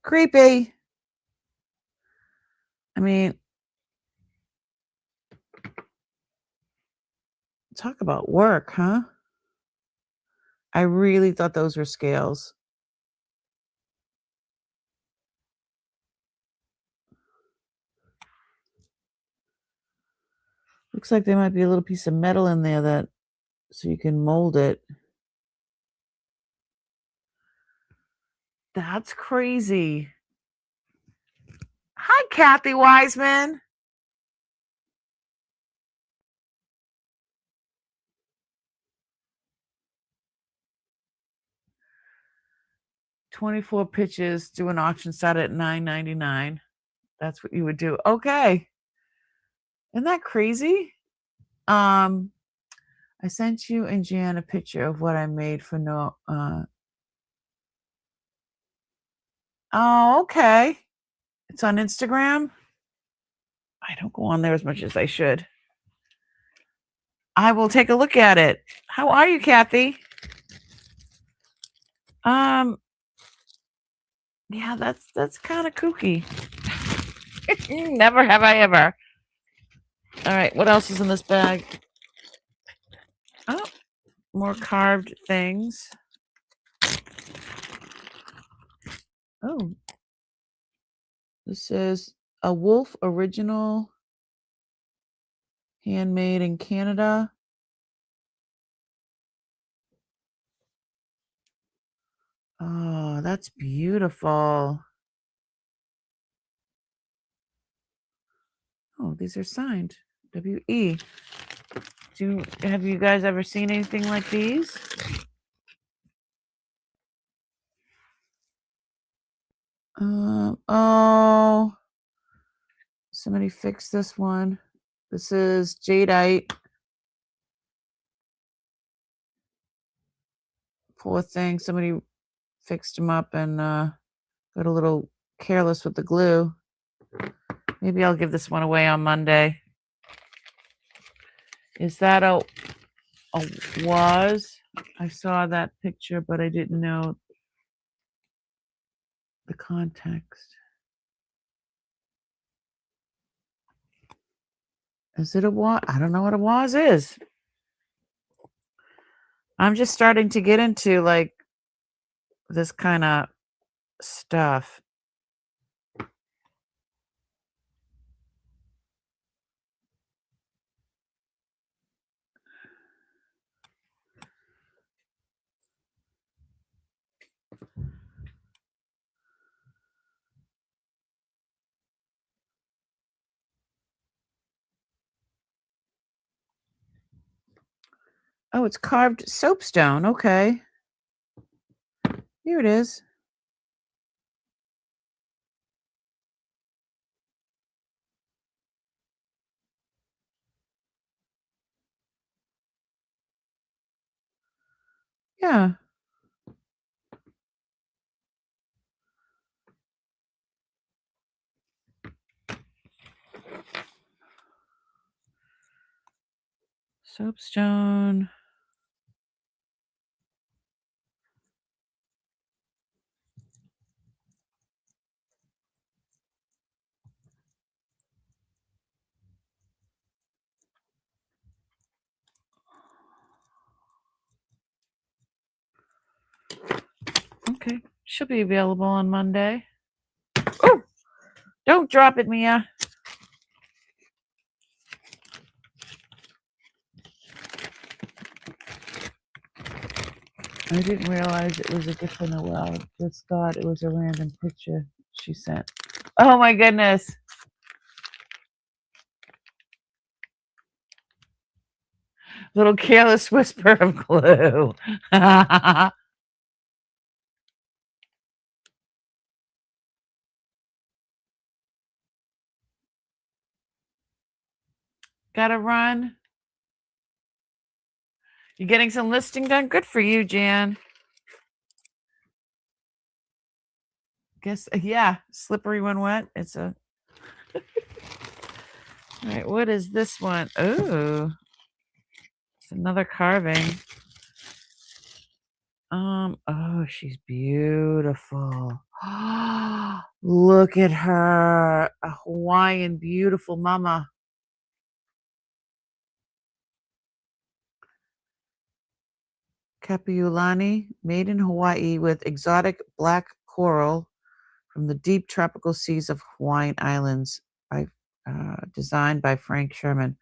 Creepy. I mean, talk about work, huh? I really thought those were scales. Looks like there might be a little piece of metal in there that so you can mold it. That's crazy. Hi, Kathy Wiseman. $24 pitches, do an auction start at $9.99. That's what you would do. Okay. Isn't that crazy? I sent you and Jan a picture of what I made for no oh, okay. It's on Instagram. I don't go on there as much as I should. I will take a look at it. How are you, Kathy? Yeah, that's kind of kooky. Never have I ever. All right, what else is in this bag? Oh, more carved things. Oh, this is a Wolf original, handmade in Canada. Oh, that's beautiful. Oh, these are signed. WE. Have you guys ever seen anything like these? Oh, somebody fixed this one. This is jadeite. Poor thing. Somebody fixed them up and got a little careless with the glue. Maybe I'll give this one away on Monday. Is that a was? I saw that picture, but I didn't know the context. Is it a waz? I don't know what a waz is. I'm just starting to get into like this kind of stuff. Oh, it's carved soapstone. Okay. Here it is. Yeah. Soapstone. Okay. She'll be available on Monday. Oh, don't drop it, Mia. I didn't realize it was a different Noel. Just thought it was a random picture she sent. Oh my goodness. Little careless whisper of glue. Gotta run. You getting some listing done? Good for you, Jan. Guess, yeah, slippery when wet. It's a. All right, what is this one? Oh, it's another carving. Oh, she's beautiful. Look at her. A Hawaiian beautiful mama. Kapiulani, made in Hawaii with exotic black coral from the deep tropical seas of Hawaiian Islands, by designed by Frank Sherman.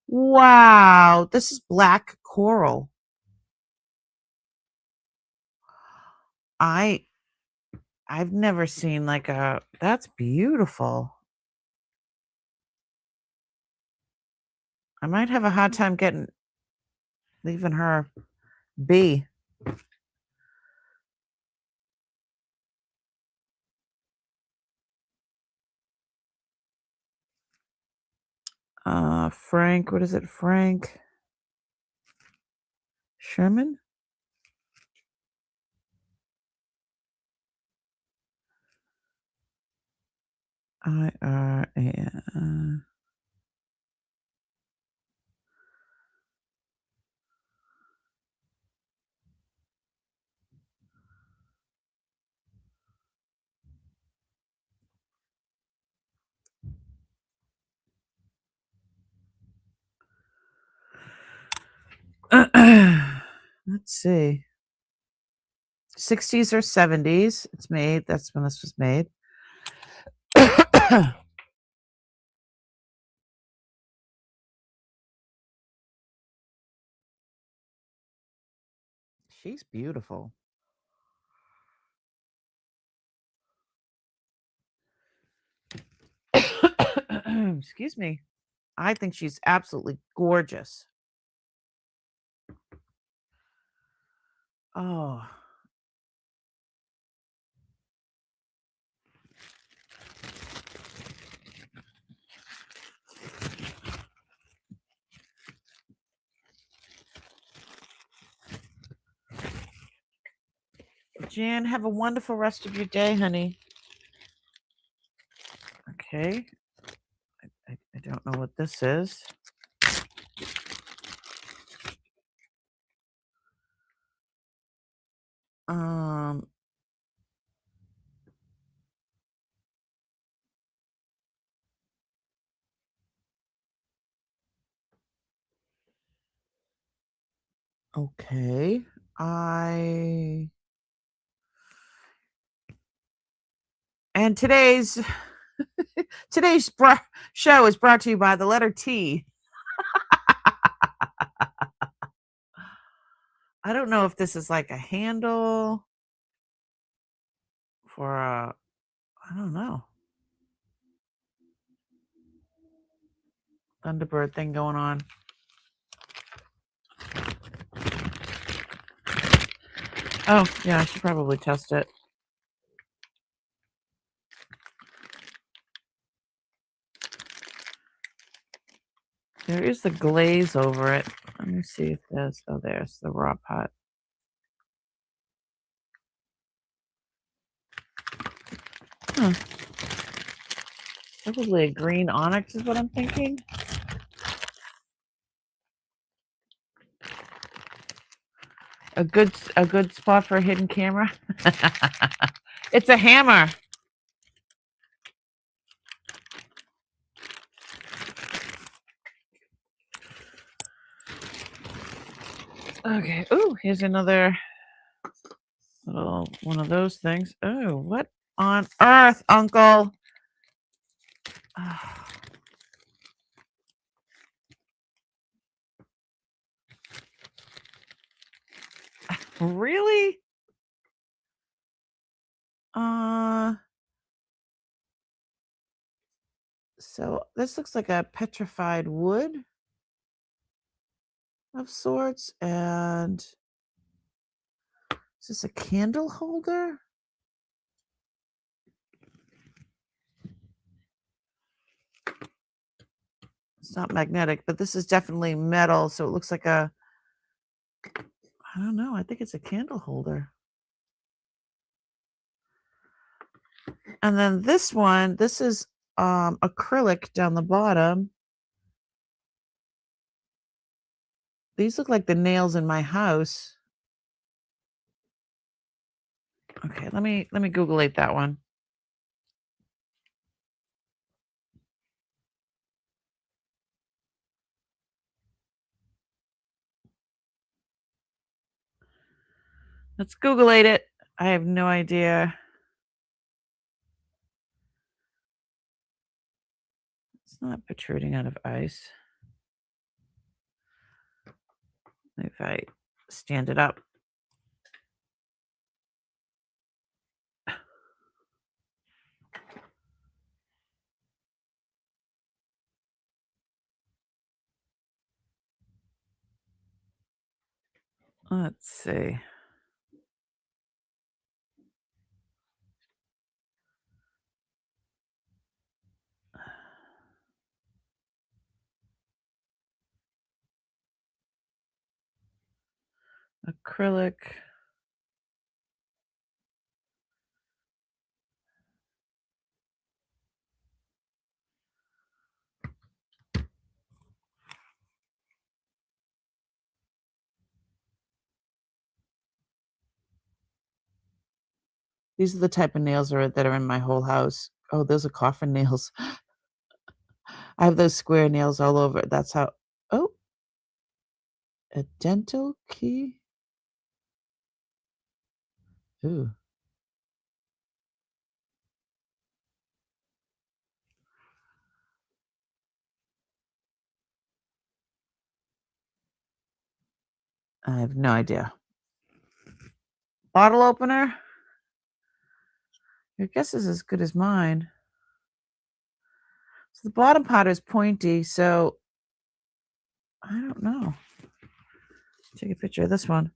Wow, this is black coral. I I've never seen like a that's beautiful. I might have a hard time getting leaving her be. Frank, what is it? Frank Sherman? I-R-A-N. Let's see. 60s or 70s. It's made. That's when this was made. She's beautiful. Excuse me. I think she's absolutely gorgeous. Oh. Jan, have a wonderful rest of your day, honey. Okay. I don't know what this is. Um, Okay. And today's show is brought to you by the letter T. I don't know if this is like a handle for a, I don't know, Thunderbird thing going on. Oh, yeah, I should probably test it. There is the glaze over it. Let me see if there's, oh, there's the raw pot. Huh. Probably a green onyx is what I'm thinking. A good spot for a hidden camera. It's a hammer. Okay. Ooh, here's another little one of those things. Oh, what on earth, Uncle? Really? So this looks like a petrified wood of sorts, and is this a candle holder? It's not magnetic, but this is definitely metal, so it looks like a, I don't know, I think it's a candle holder. And then this one, this is acrylic down the bottom. These look like the nails in my house. Okay, let me Google-ate that one. Let's Google-ate it. I have no idea. It's not protruding out of ice. If I stand it up. Let's see. Acrylic. These are the type of nails that are in my whole house. Oh, those are coffin nails. I have those square nails all over. That's how. Oh, a dental key. Ooh. I have no idea. Bottle opener. Your guess is as good as mine. So the bottom part is pointy, so I don't know. Take a picture of this one.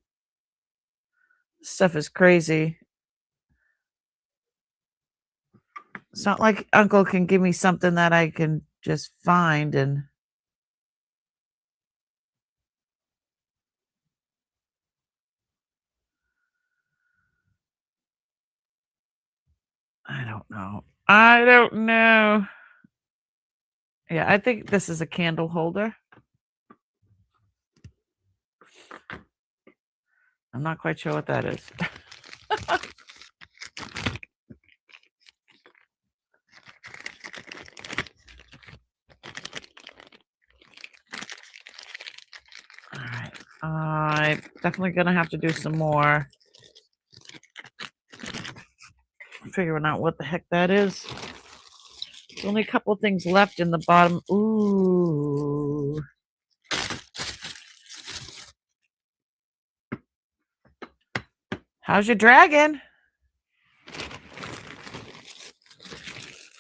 This stuff is crazy. It's not like Uncle can give me something that I can just find and. I don't know. I don't know. Yeah, I think this is a candle holder. I'm not quite sure what that is. All right. I'm definitely going to have to do some more figuring out what the heck that is. There's only a couple of things left in the bottom. Ooh. How's your dragon?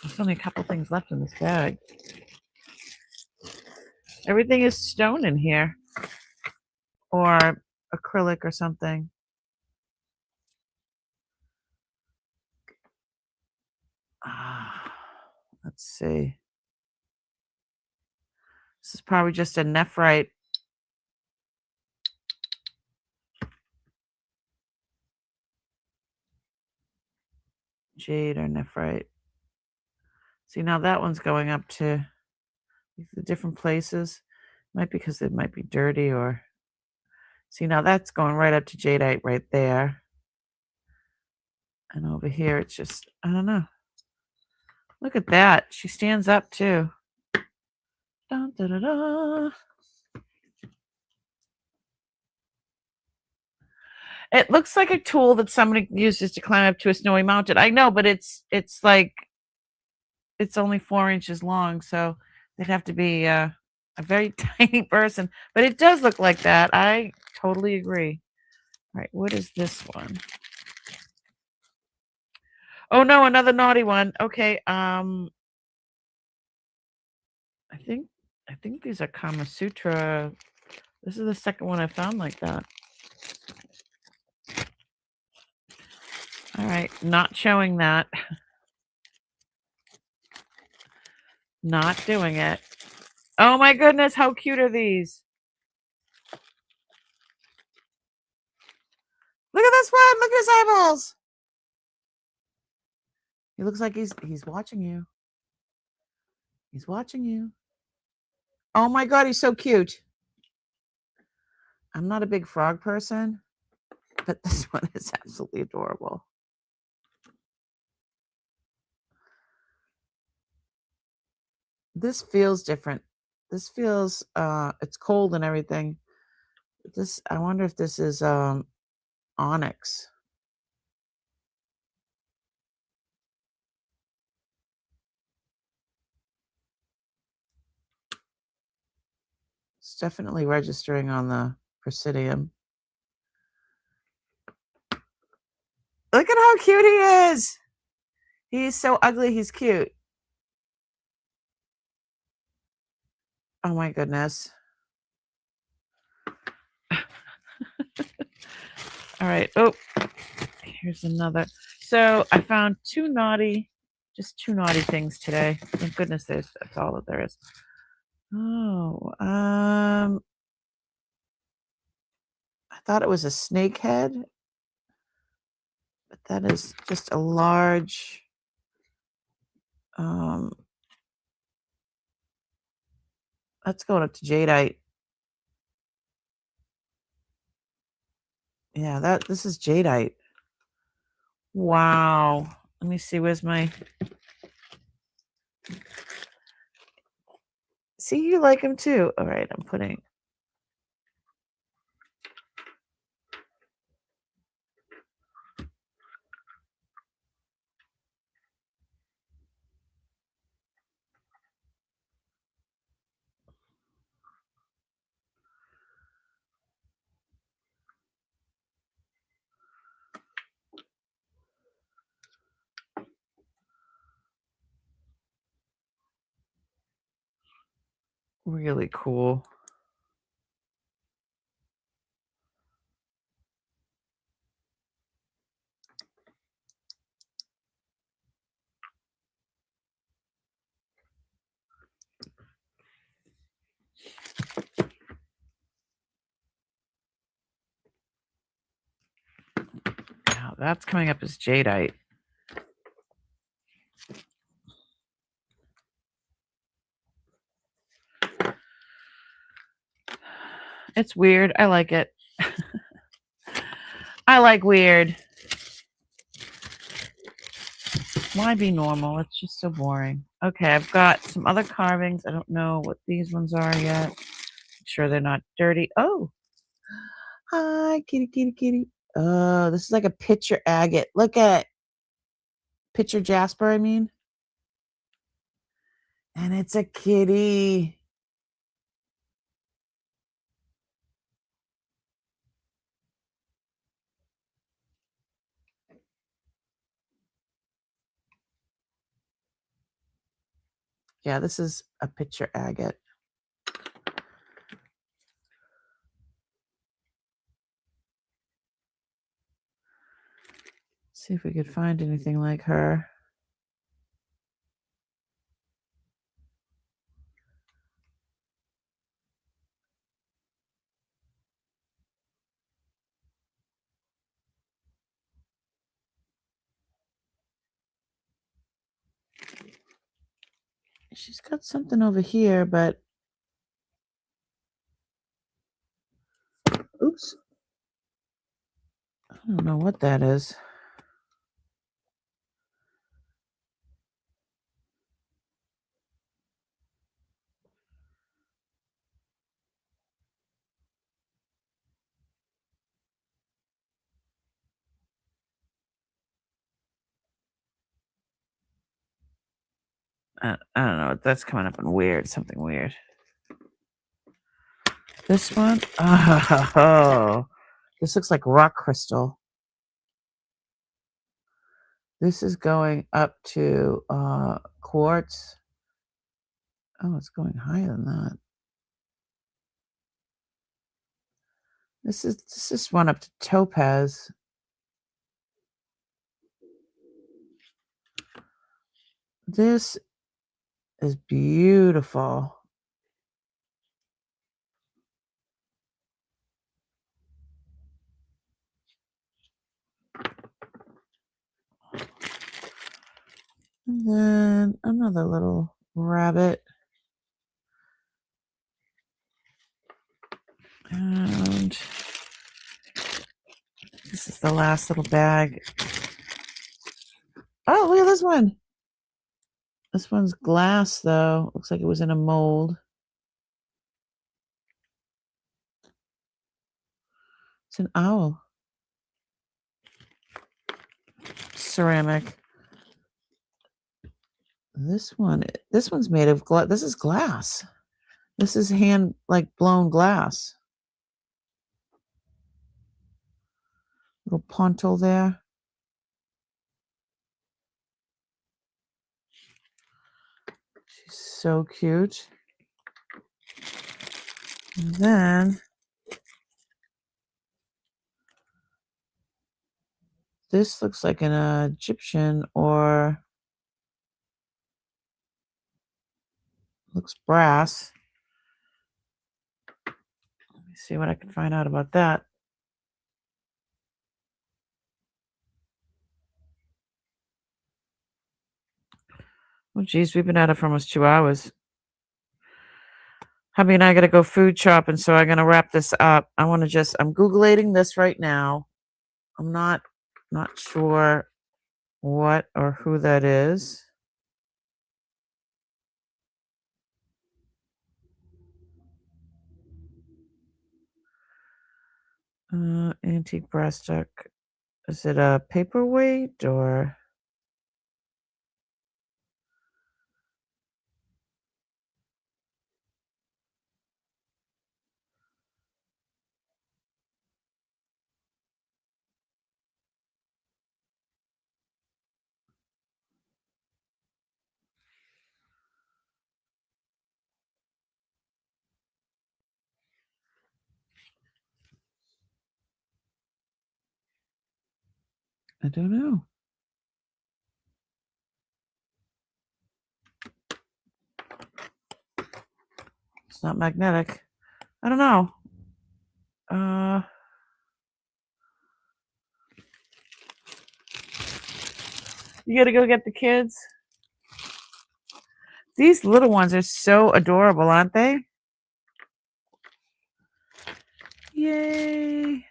There's only a couple things left in this bag. Everything is stone in here. Or acrylic or something. Let's see. This is probably just a nephrite. Jade or nephrite. See, now that one's going up to the different places. Might be because it might be dirty or... See, now that's going right up to jadeite right there. And over here, it's just, I don't know. Look at that. She stands up too. Dun, da, da, da. It looks like a tool that somebody uses to climb up to a snowy mountain. I know, but it's like, it's only 4 inches long, so they'd have to be a very tiny person. But it does look like that. I totally agree. All right, what is this one? Oh no, another naughty one. Okay, I think these are Kama Sutra. This is the second one I found like that. All right, not showing that. Not doing it. Oh my goodness, how cute are these? Look at this one. Look at his eyeballs. He looks like he's watching you. He's watching you. Oh my God, he's so cute. I'm not a big frog person, but this one is absolutely adorable. This feels different. This feels it's cold and everything. This, I wonder if this is onyx. It's definitely registering on the Presidium. Look at how cute he is. He's so ugly, he's cute. Oh my goodness. All right. Oh, here's another. So I found just two naughty things today. Thank goodness that's all that there is. Oh, I thought it was a snake head, but that is just a large that's going up to jadeite. Yeah, this is jadeite. Wow. Let me see, where's my... See, you like him too. All right, I'm putting... Really cool. Now that's coming up as jadeite. It's weird. I like it. I like weird. Why be normal? It's just so boring. Okay, I've got some other carvings. I don't know what these ones are yet. I'm sure they're not dirty. Oh, Hi, kitty, kitty, kitty. Oh, this is like a picture agate. Look at it. Picture jasper, I mean. And it's a kitty. Yeah, this is a picture agate. See if we could find anything like her. She's got something over here, but oops. I don't know what that is. I don't know. That's coming up in weird. Something weird. This one? Oh, this looks like rock crystal. This is going up to quartz. Oh, it's going higher than that. This is one up to topaz. This is beautiful. And then another little rabbit. And this is the last little bag. Oh, look at this one. This one's glass, though. Looks like it was in a mold. It's an owl. Ceramic. This one's made of glass. This is glass. This is hand like blown glass. Little pontal there. She's so cute. And then this looks like an Egyptian or looks brass. Let me see what I can find out about that. Oh, geez, we've been at it for almost 2 hours. Hubby and I got to go food shopping, so I'm going to wrap this up. I'm Googling this right now. I'm not sure what or who that is. Antique brass duck. Is it a paperweight or? I don't know. It's not magnetic. I don't know. You gotta go get the kids. These little ones are so adorable, aren't they? Yay.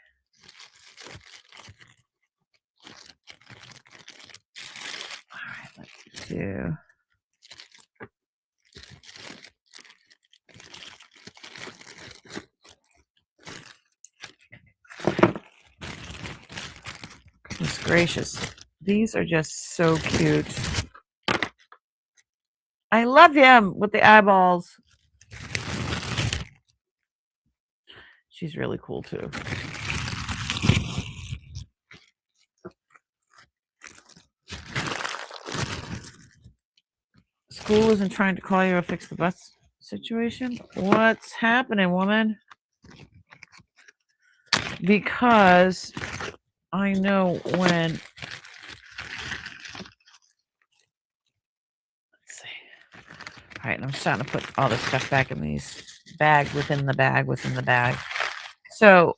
All right, let's do. gracious. These are just so cute. I love him with the eyeballs. She's really cool too. School isn't trying to call you or fix the bus situation. What's happening, woman? Because I know when. Let's see. All right, I'm starting to put all this stuff back in these bag within the bag within the bag. So,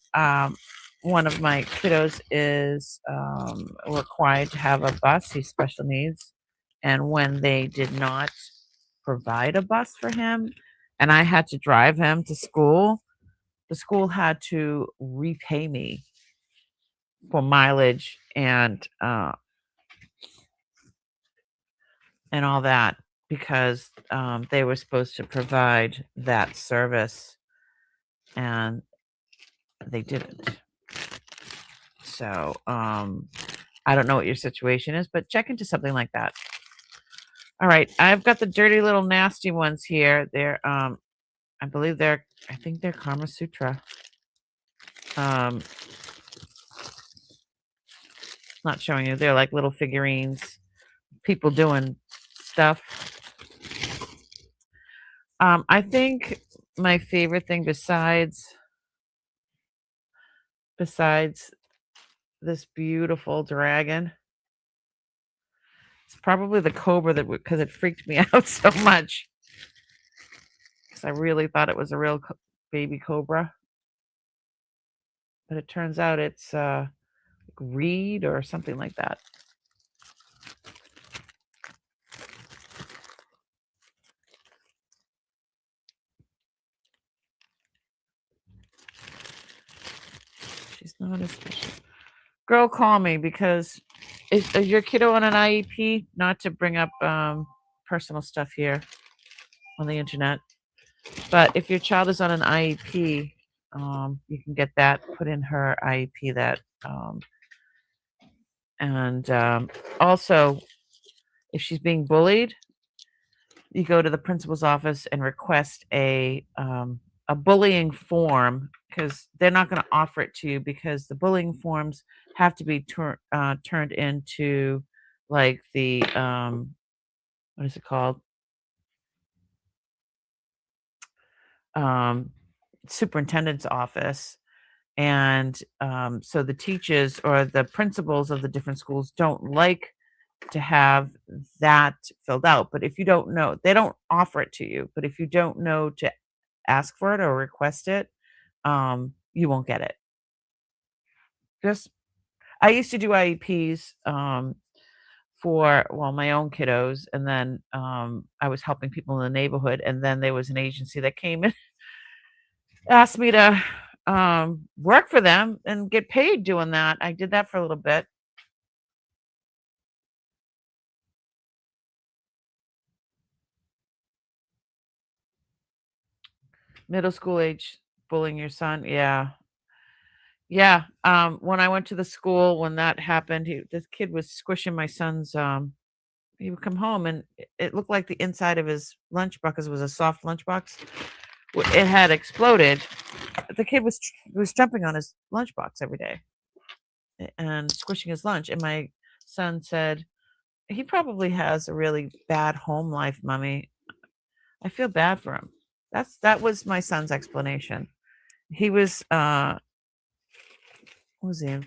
one of my kiddos is required to have a bus. He's special needs, and when they did not provide a bus for him, and I had to drive him to school, the school had to repay me for mileage and all that because they were supposed to provide that service and they didn't. So I don't know what your situation is, but check into something like that. All right, I've got the dirty little nasty ones here. They're I think they're Kama Sutra. Not showing you. They're like little figurines, people doing stuff. I think my favorite thing besides this beautiful dragon, it's probably the cobra because it freaked me out so much. Because I really thought it was a real baby cobra, but it turns out it's reed or something like that. She's not as special. Girl, call me because is your kiddo on an IEP? Not to bring up personal stuff here on the internet, but if your child is on an IEP, you can get that put in her IEP. That and also, if she's being bullied, you go to the principal's office and request a bullying form because they're not going to offer it to you because the bullying forms have to be turned into like the what is it called? Superintendent's office. And so the teachers or the principals of the different schools don't like to have that filled out. But if you don't know, they don't offer it to you. But if you don't know to ask for it or request it, you won't get it. I used to do IEPs for my own kiddos, and then I was helping people in the neighborhood, and then there was an agency that came and asked me to work for them and get paid doing that. I did that for a little bit. Middle school age bullying your son, yeah. Yeah, when I went to the school, when that happened, this kid was squishing my son's, he would come home and it looked like the inside of his lunchbox, 'cause it was a soft lunchbox, it had exploded. The kid was jumping on his lunchbox every day and squishing his lunch, and my son said, "He probably has a really bad home life, mommy. I feel bad for him." That was my son's explanation. He was, what was he in?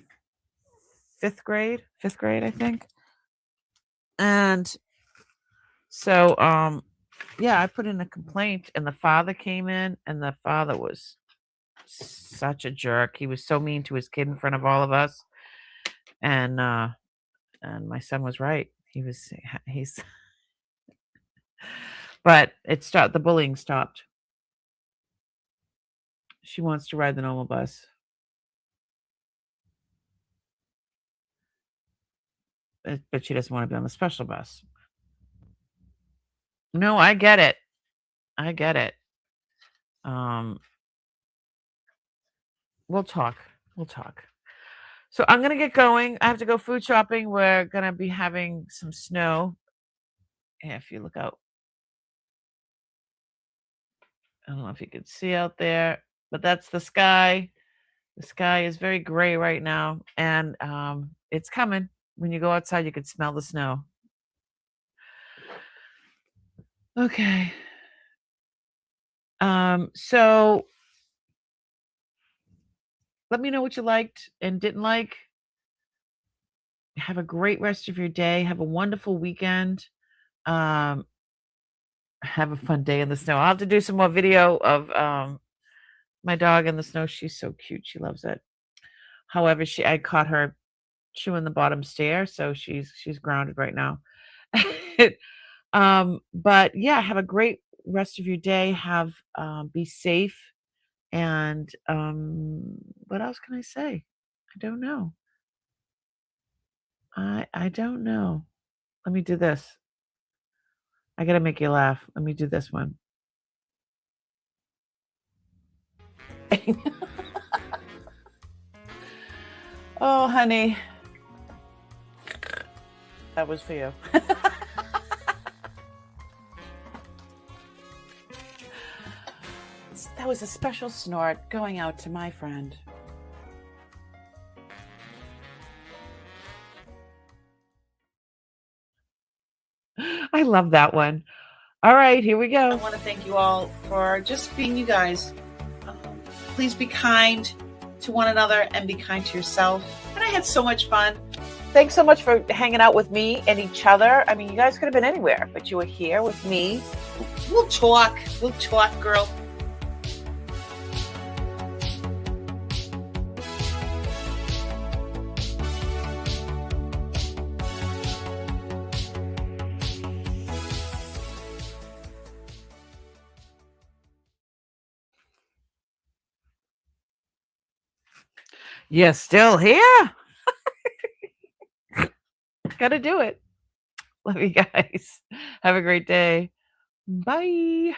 5th grade, I think. And so, yeah, I put in a complaint and the father came in and the father was such a jerk. He was so mean to his kid in front of all of us. And my son was right. He's but it stopped. The bullying stopped. She wants to ride the normal bus. But she doesn't want to be on the special bus. No, I get it. I get it. We'll talk. We'll talk. So I'm going to get going. I have to go food shopping. We're going to be having some snow. If you look out, I don't know if you can see out there, but that's the sky. The sky is very gray right now, and it's coming. When you go outside, you can smell the snow. Okay. So let me know what you liked and didn't like. Have a great rest of your day. Have a wonderful weekend. Have a fun day in the snow. I'll have to do some more video of my dog in the snow. She's so cute. She loves it. However, I caught her chewing the bottom stair, so she's grounded right now. But yeah, have a great rest of your day. Be safe. And what else can I say? I don't know. I don't know. Let me do this. I gotta make you laugh. Let me do this one. Oh, honey. That was for you. That was a special snort going out to my friend. I love that one. All right, here we go. I want to thank you all for just being you guys. Please be kind to one another and be kind to yourself. And I had so much fun. Thanks so much for hanging out with me and each other. I mean, you guys could have been anywhere, but you were here with me. We'll talk. We'll talk, girl. You're still here? Gotta do it. Love you guys. Have a great day. Bye.